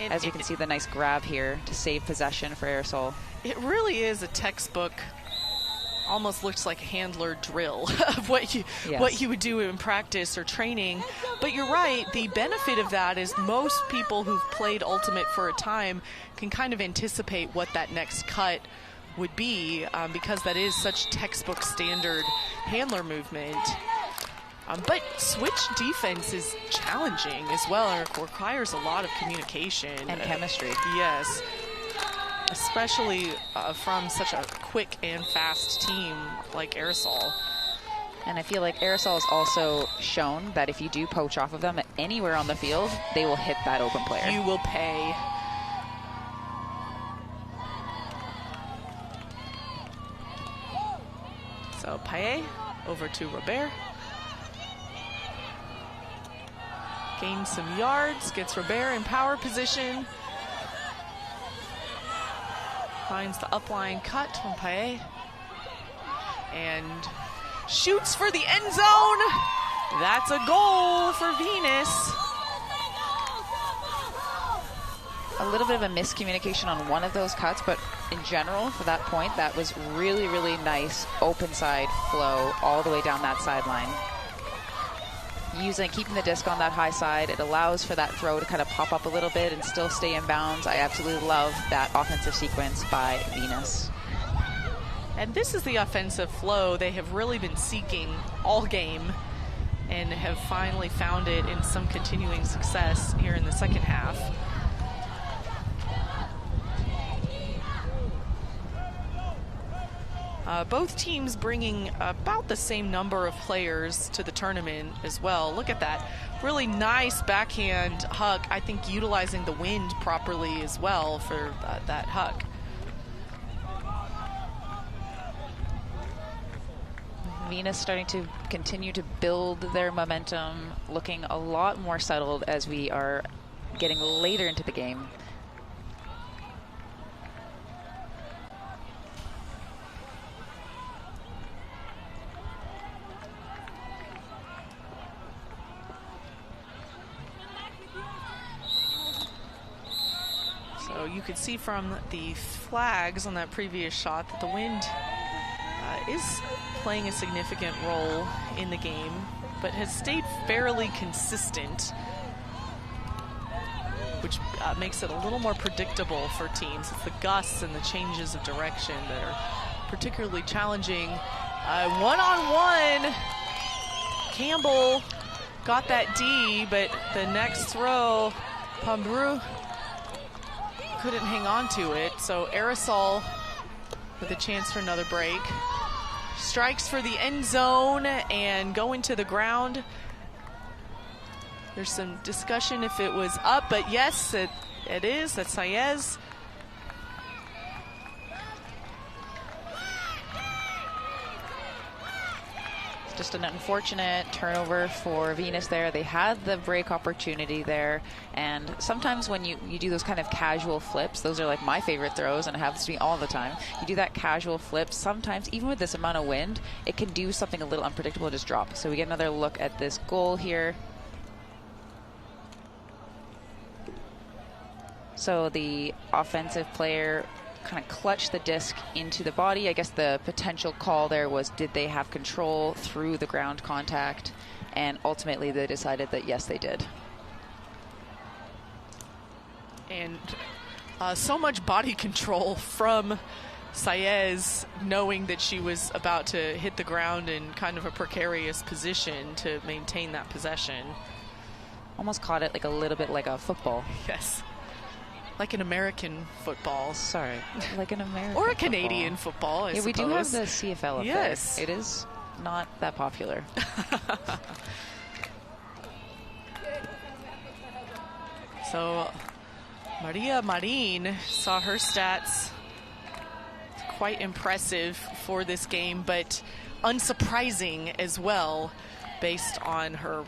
As you can see, the nice grab here to save possession for Aerosoul. It really is a textbook, almost looks like a handler drill of what you would do in practice or training. But you're right, the benefit of that is most people who've played Ultimate for a time can kind of anticipate what that next cut would be because that is such textbook standard handler movement. But switch defense is challenging as well, and it requires a lot of communication. And chemistry. Yes. Especially from such a quick and fast team like Aerosoul. And I feel like Aerosoul has also shown that if you do poach off of them anywhere on the field, they will hit that open player. You will pay. So Paye over to Robert. Gains some yards, gets Robert in power position. Finds the upline cut from Paye. And shoots for the end zone. That's a goal for Venus. A little bit of a miscommunication on one of those cuts, but in general, for that point, that was really, really nice open side flow all the way down that sideline. Keeping the disc on that high side, it allows for that throw to kind of pop up a little bit and still stay in bounds. I absolutely love that offensive sequence by Venus. And this is the offensive flow they have really been seeking all game and have finally found it in some continuing success here in the second half. Both teams bringing about the same number of players to the tournament as well. Look at that. Really nice backhand huck. I think utilizing the wind properly as well for that huck. Venus starting to continue to build their momentum, looking a lot more settled as we are getting later into the game. So you could see from the flags on that previous shot that the wind is playing a significant role in the game, but has stayed fairly consistent, which makes it a little more predictable for teams. It's the gusts and the changes of direction that are particularly challenging. One-on-one, Campbell got that D, but the next throw Pambru couldn't hang on to it, so Aerosoul with a chance for another break. Strikes for the end zone and going to the ground. There's some discussion if it was up, but yes, it is. That's Saez. Just an unfortunate turnover for Venus there. They had the break opportunity there, and sometimes when you do those kind of casual flips, those are like my favorite throws, and it happens to me all the time. You do that casual flip, sometimes even with this amount of wind, it can do something a little unpredictable and just drop. So we get another look at this goal here. So the offensive player kind of clutched the disc into the body. I guess the potential call there was, did they have control through the ground contact? And ultimately they decided that yes, they did. And so much body control from Saez, knowing that she was about to hit the ground in kind of a precarious position to maintain that possession. Almost caught it like a little bit like a football. Yes. Like an American football. Sorry. Like an American or a Canadian football, I suppose. We do have the CFL up yes. there. It is not that popular. So Maria Marin saw her stats. Quite impressive for this game, but unsurprising as well based on her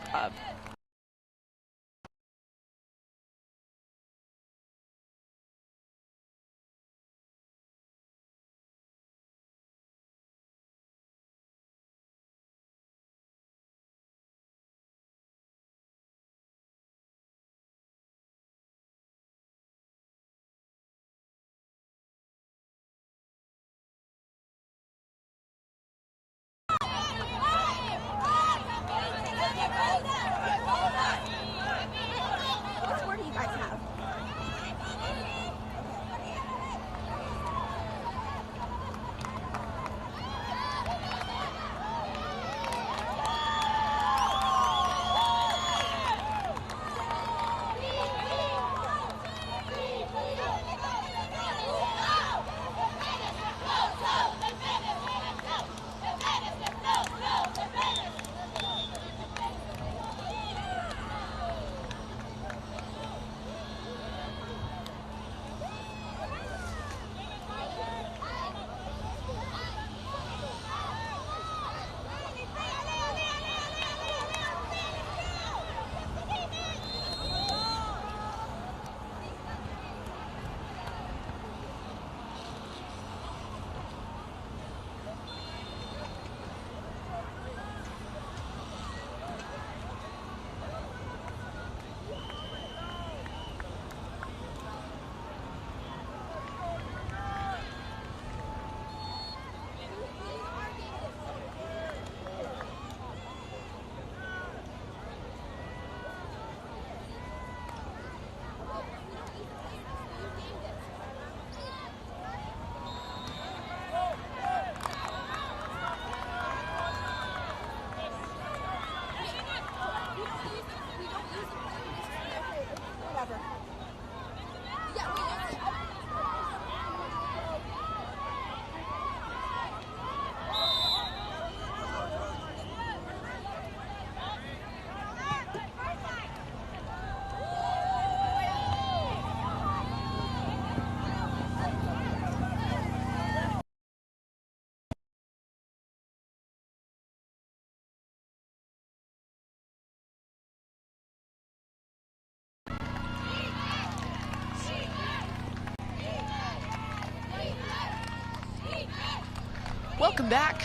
Welcome back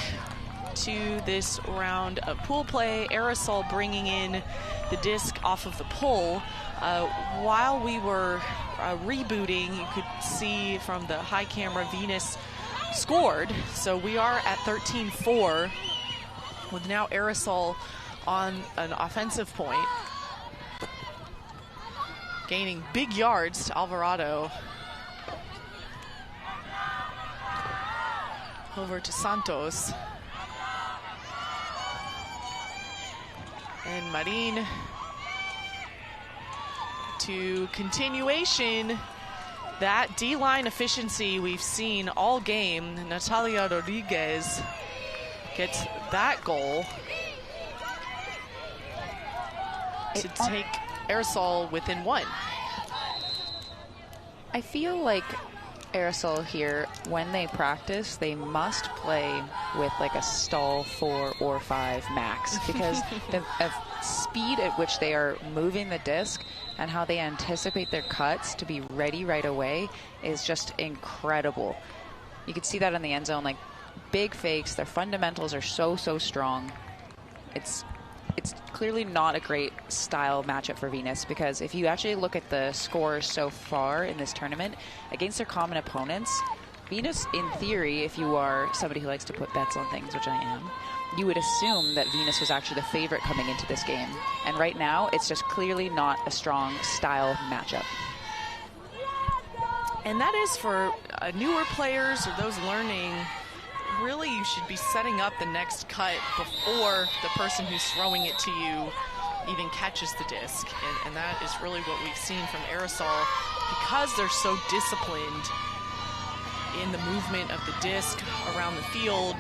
to this round of pool play. Aerosoul bringing in the disc off of the pole. While we were rebooting, you could see from the high camera Venus scored. So we are at 13-4 with now Aerosoul on an offensive point, gaining big yards to Alvarado. Over to Santos. And Marin to continuation. That D-line efficiency we've seen all game. Natalia Rodriguez gets that goal to take Aerosoul within 1. I feel like Aerosoul here, when they practice, they must play with like a stall 4 or 5 max, because the speed at which they are moving the disc and how they anticipate their cuts to be ready right away is just incredible. You could see that in the end zone, like big fakes. Their fundamentals are so strong. It's clearly not a great style matchup for Venus, because if you actually look at the scores so far in this tournament against their common opponents, Venus, in theory, if you are somebody who likes to put bets on things, which I am, you would assume that Venus was actually the favorite coming into this game. And right now, it's just clearly not a strong style matchup. And that is for newer players or those learning. Really, you should be setting up the next cut before the person who's throwing it to you even catches the disc. And that is really what we've seen from Aerosoul, because they're so disciplined in the movement of the disc around the field.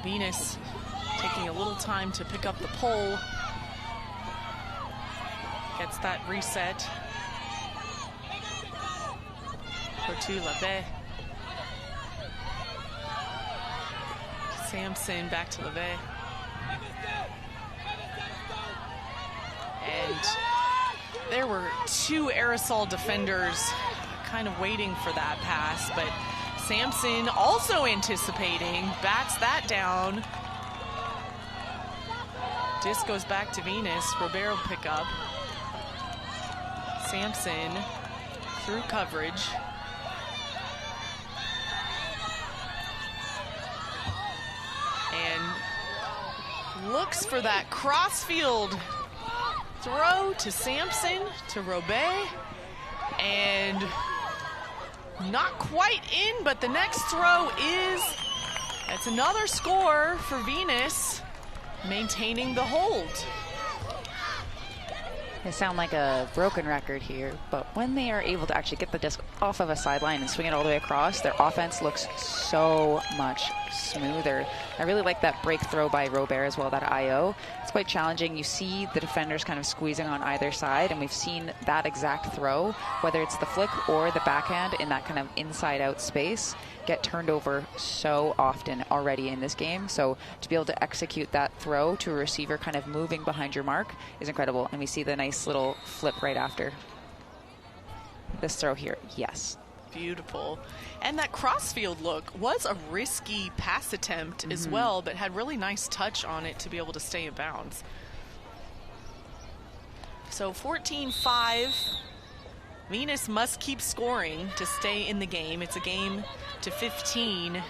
Venus taking a little time to pick up the pole. Gets that reset. Portu Labe. Sampson back to LeVay. And there were 2 Aerosoul defenders kind of waiting for that pass, but Sampson also anticipating, bats that down. Disc goes back to Venus. Robert will pick up. Sampson through coverage. And looks for that crossfield throw to Sampson, to Robet, and not quite in, but the next throw is, that's another score for Venus, maintaining the hold. They sound like a broken record here, but when they are able to actually get the disc off of a sideline and swing it all the way across, their offense looks so much smoother. I really like that break throw by Robert as well, that IO. It's quite challenging. You see the defenders kind of squeezing on either side, and we've seen that exact throw, whether it's the flick or the backhand in that kind of inside-out space, get turned over so often already in this game. So to be able to execute that throw to a receiver kind of moving behind your mark is incredible. And we see the nice little flip right after. This throw here, yes. Beautiful. And that crossfield look was a risky pass attempt as well, but had really nice touch on it to be able to stay in bounds. So 14-5. Venus must keep scoring to stay in the game. It's a game to 15.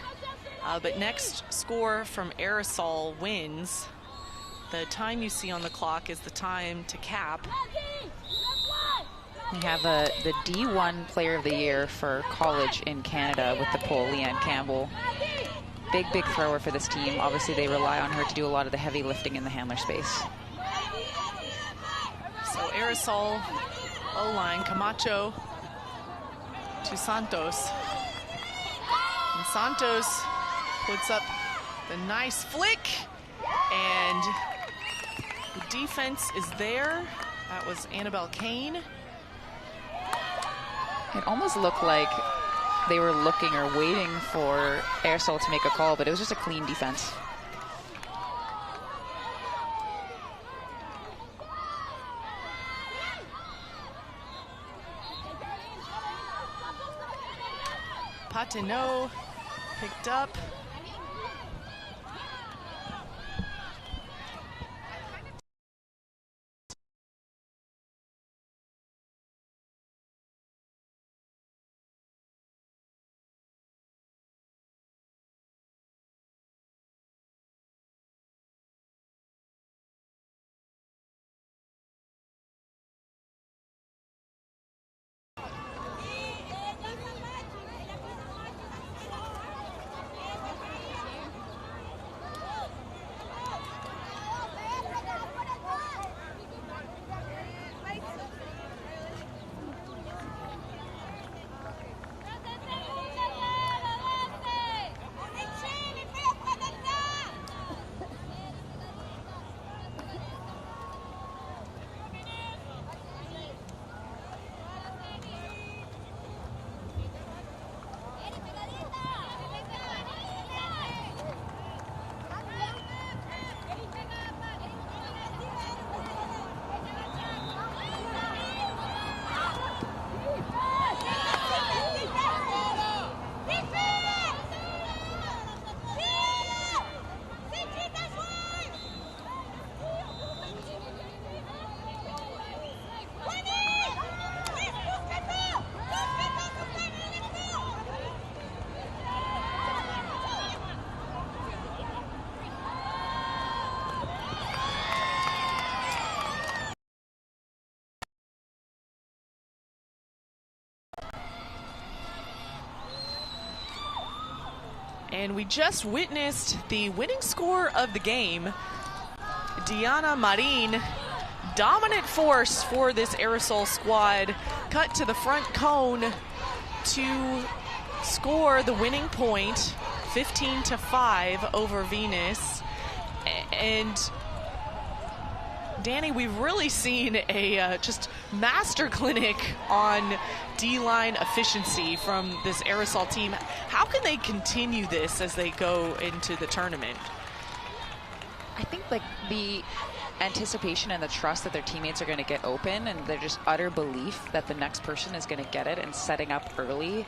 But next score from Aerosoul wins. The time you see on the clock is the time to cap. We have the D1 Player of the Year for college in Canada with the poll, Leanne Campbell. Big thrower for this team. Obviously, they rely on her to do a lot of the heavy lifting in the handler space. So Aerosoul, O-line, Camacho to Santos. And Santos puts up the nice flick, and the defense is there. That was Annabelle Kane. It almost looked like they were looking or waiting for Aerosoul to make a call, but it was just a clean defense. Patinot picked up. And we just witnessed the winning score of the game. Diana Marin, dominant force for this Aerosoul squad, cut to the front cone to score the winning point, 15-5 over Venus. And Danny, we've really seen a just master clinic on D-line efficiency from this Aerosoul team. How can they continue this as they go into the tournament? I think like the anticipation and the trust that their teammates are going to get open, and their just utter belief that the next person is going to get it, and setting up early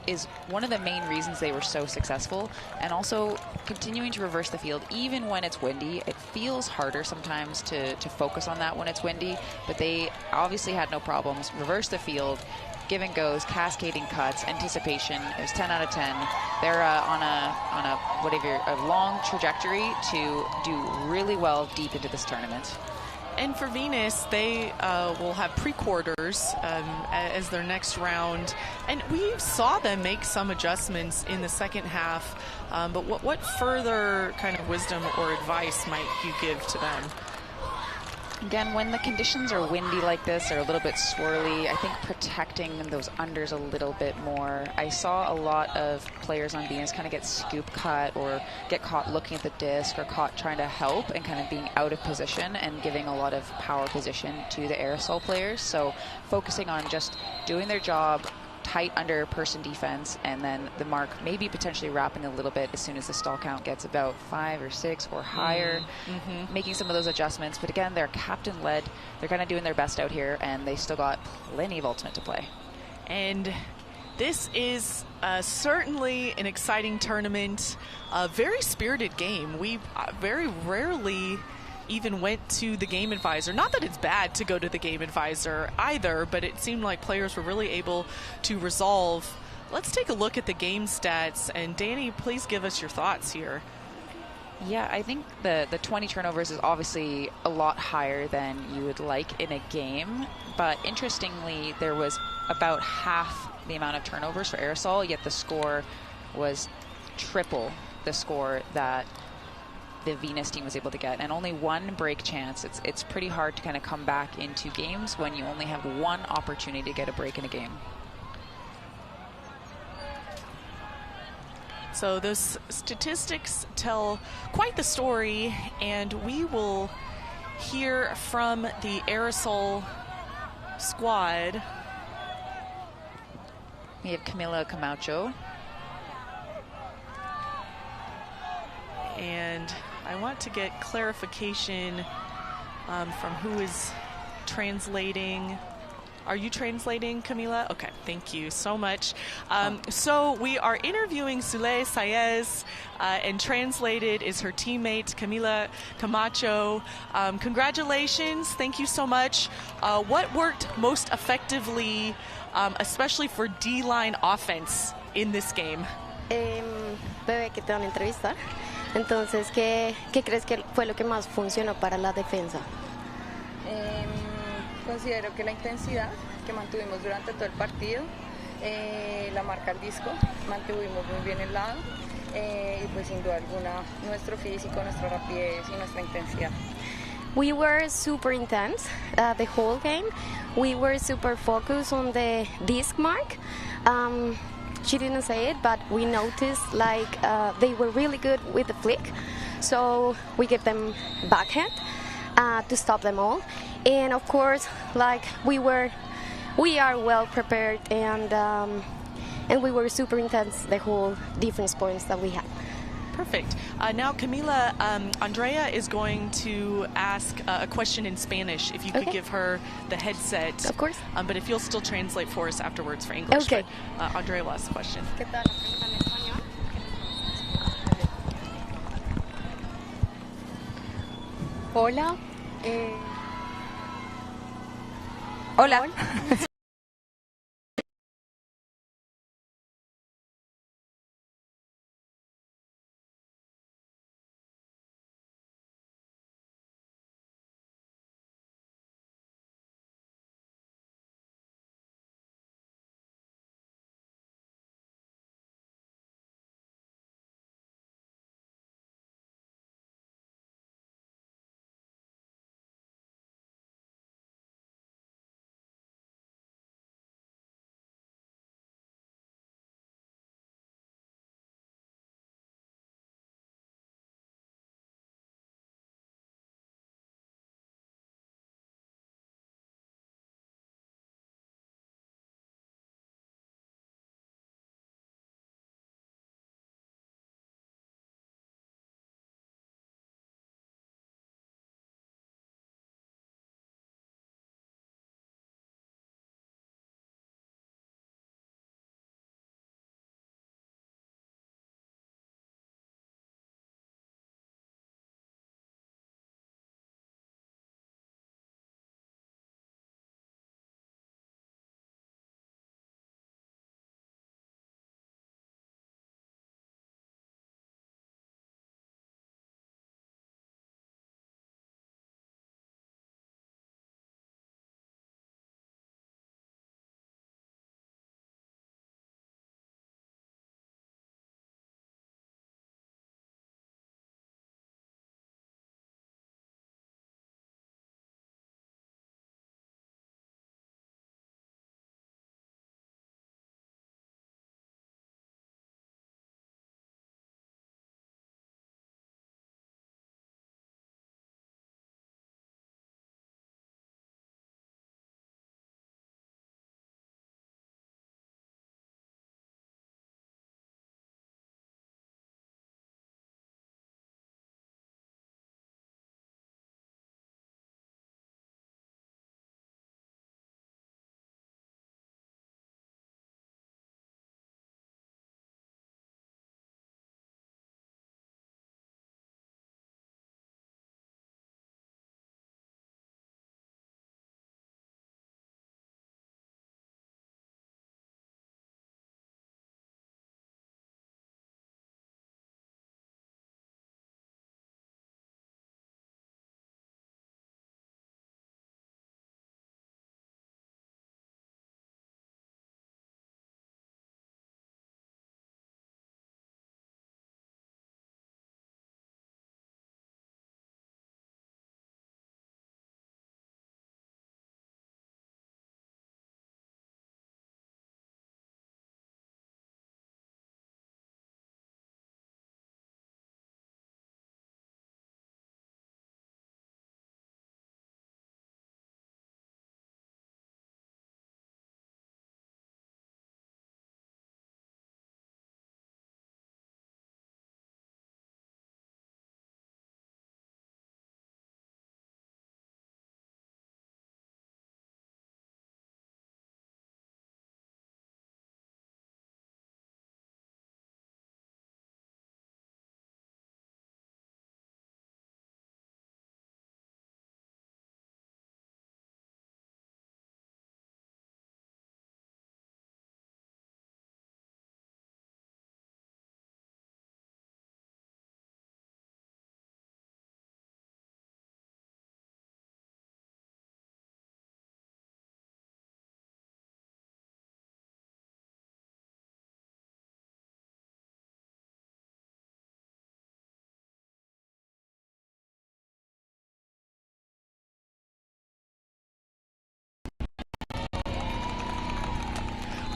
is one of the main reasons they were so successful. And also continuing to reverse the field even when it's windy. It feels harder sometimes to focus on that when it's windy, but they obviously had no problems. Reverse the field, give and goes, cascading cuts, anticipation. It was 10 out of 10. They're on a long trajectory to do really well deep into this tournament. And for Venus, they will have pre-quarters as their next round. And we saw them make some adjustments in the second half. But what further kind of wisdom or advice might you give to them? Again, when the conditions are windy like this or a little bit swirly, I think protecting those unders a little bit more. I saw a lot of players on Venus kind of get scoop cut or get caught looking at the disc or caught trying to help and kind of being out of position and giving a lot of power position to the Aerosoul players. So focusing on just doing their job, tight under person defense, and then the mark maybe potentially wrapping a little bit as soon as the stall count gets about 5 or 6 or higher, making some of those adjustments. But again, they're captain led. They're kind of doing their best out here, and they still got plenty of ultimate to play. And this is certainly an exciting tournament, a very spirited game. We very rarely even went to the game advisor. Not that it's bad to go to the game advisor either, but it seemed like players were really able to resolve. Let's take a look at the game stats, and Danny, please give us your thoughts here. Yeah, I think the 20 turnovers is obviously a lot higher than you would like in a game, but interestingly, there was about half the amount of turnovers for Aerosoul, yet the score was triple the score that the Venus team was able to get, and only one break chance. It's pretty hard to kind of come back into games when you only have one opportunity to get a break in a game. So those statistics tell quite the story, and we will hear from the Aerosoul squad. We have Camila Camacho. And I want to get clarification from who is translating. Are you translating, Camila? Okay, thank you so much. So we are interviewing Soleil Saez, and translated is her teammate, Camila Camacho. Congratulations, thank you so much. What worked most effectively, especially for D-line offense in this game? Bebé, que te van a entrevistar. Entonces, ¿qué crees que fue lo que más funcionó para la defensa? Considero que la intensidad que mantuvimos durante todo el partido, la marca al disco, mantuvimos muy bien el lado, y pues sin duda alguna nuestro físico, nuestra rapidez y nuestra intensidad. We were super intense the whole game. We were super focused on the disc mark. She didn't say it, but we noticed like they were really good with the flick, so we gave them backhand to stop them all. And of course, like we are well prepared, and we were super intense the whole defense points that we had. Perfect. Now, Camila, Andrea is going to ask a question in Spanish. If you could give her the headset. Of course. But if you'll still translate for us afterwards for English. Okay. But, Andrea will ask the question. ¿Qué tal? Hola. Hola.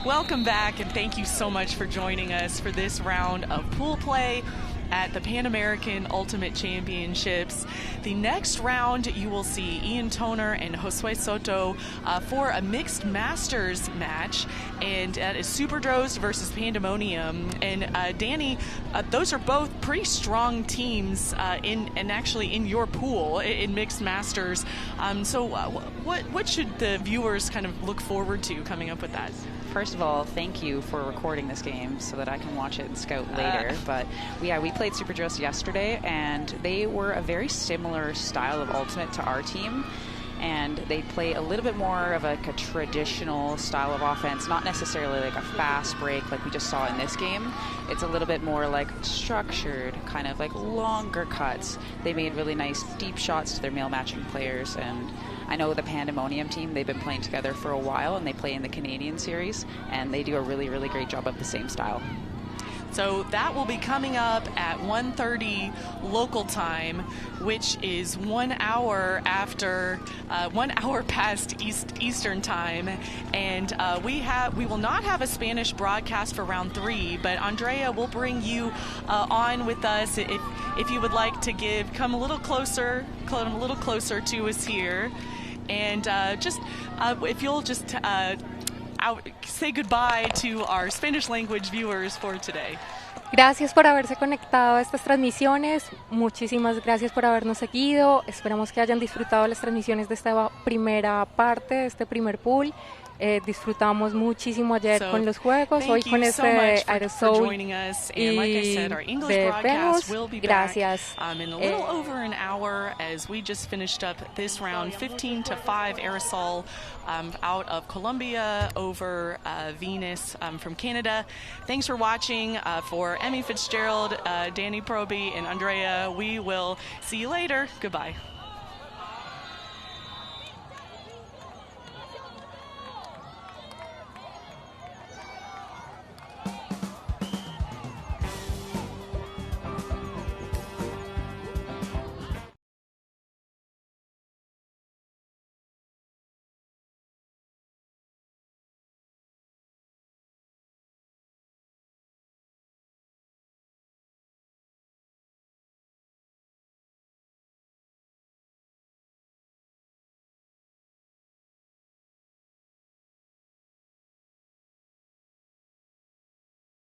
Welcome back, and thank you so much for joining us for this round of pool play at the Pan American Ultimate Championships. The next round, you will see Ian Toner and Josue Soto for a mixed masters match, and that is Superdrose versus Pandemonium. And Danny, those are both pretty strong teams actually in your pool in mixed masters. So what should the viewers kind of look forward to coming up with that? First of all, thank you for recording this game so that I can watch it and scout later. But yeah, we played Superdrose yesterday, and they were a very similar style of Ultimate to our team. And they play a little bit more of a traditional style of offense, not necessarily like a fast break like we just saw in this game. It's a little bit more like structured, kind of like longer cuts. They made really nice deep shots to their male matching players, and I know the Pandemonium team, they've been playing together for a while, and they play in the Canadian series, and they do a really, really great job of the same style. So that will be coming up at 1:30 local time, which is 1 hour after 1 hour past Eastern time, and we will not have a Spanish broadcast for round 3, but Andrea will bring you on with us if you would like to come a little closer to us here, and if you'll just say goodbye to our Spanish language viewers for today. Gracias por haberse conectado a estas transmisiones, muchísimas gracias por habernos seguido, esperamos que hayan disfrutado las transmisiones de esta primera parte, de este primer pool. Disfrutamos muchísimo ayer con los juegos, hoy con este Aerosoul y de Venus. Gracias. In a little over an hour, as we just finished up this round, 15-5 Aerosoul out of Colombia over Venus from Canada. Thanks for watching. For Emmy Fitzgerald, Danny Proby, and Andrea, we will see you later. Goodbye.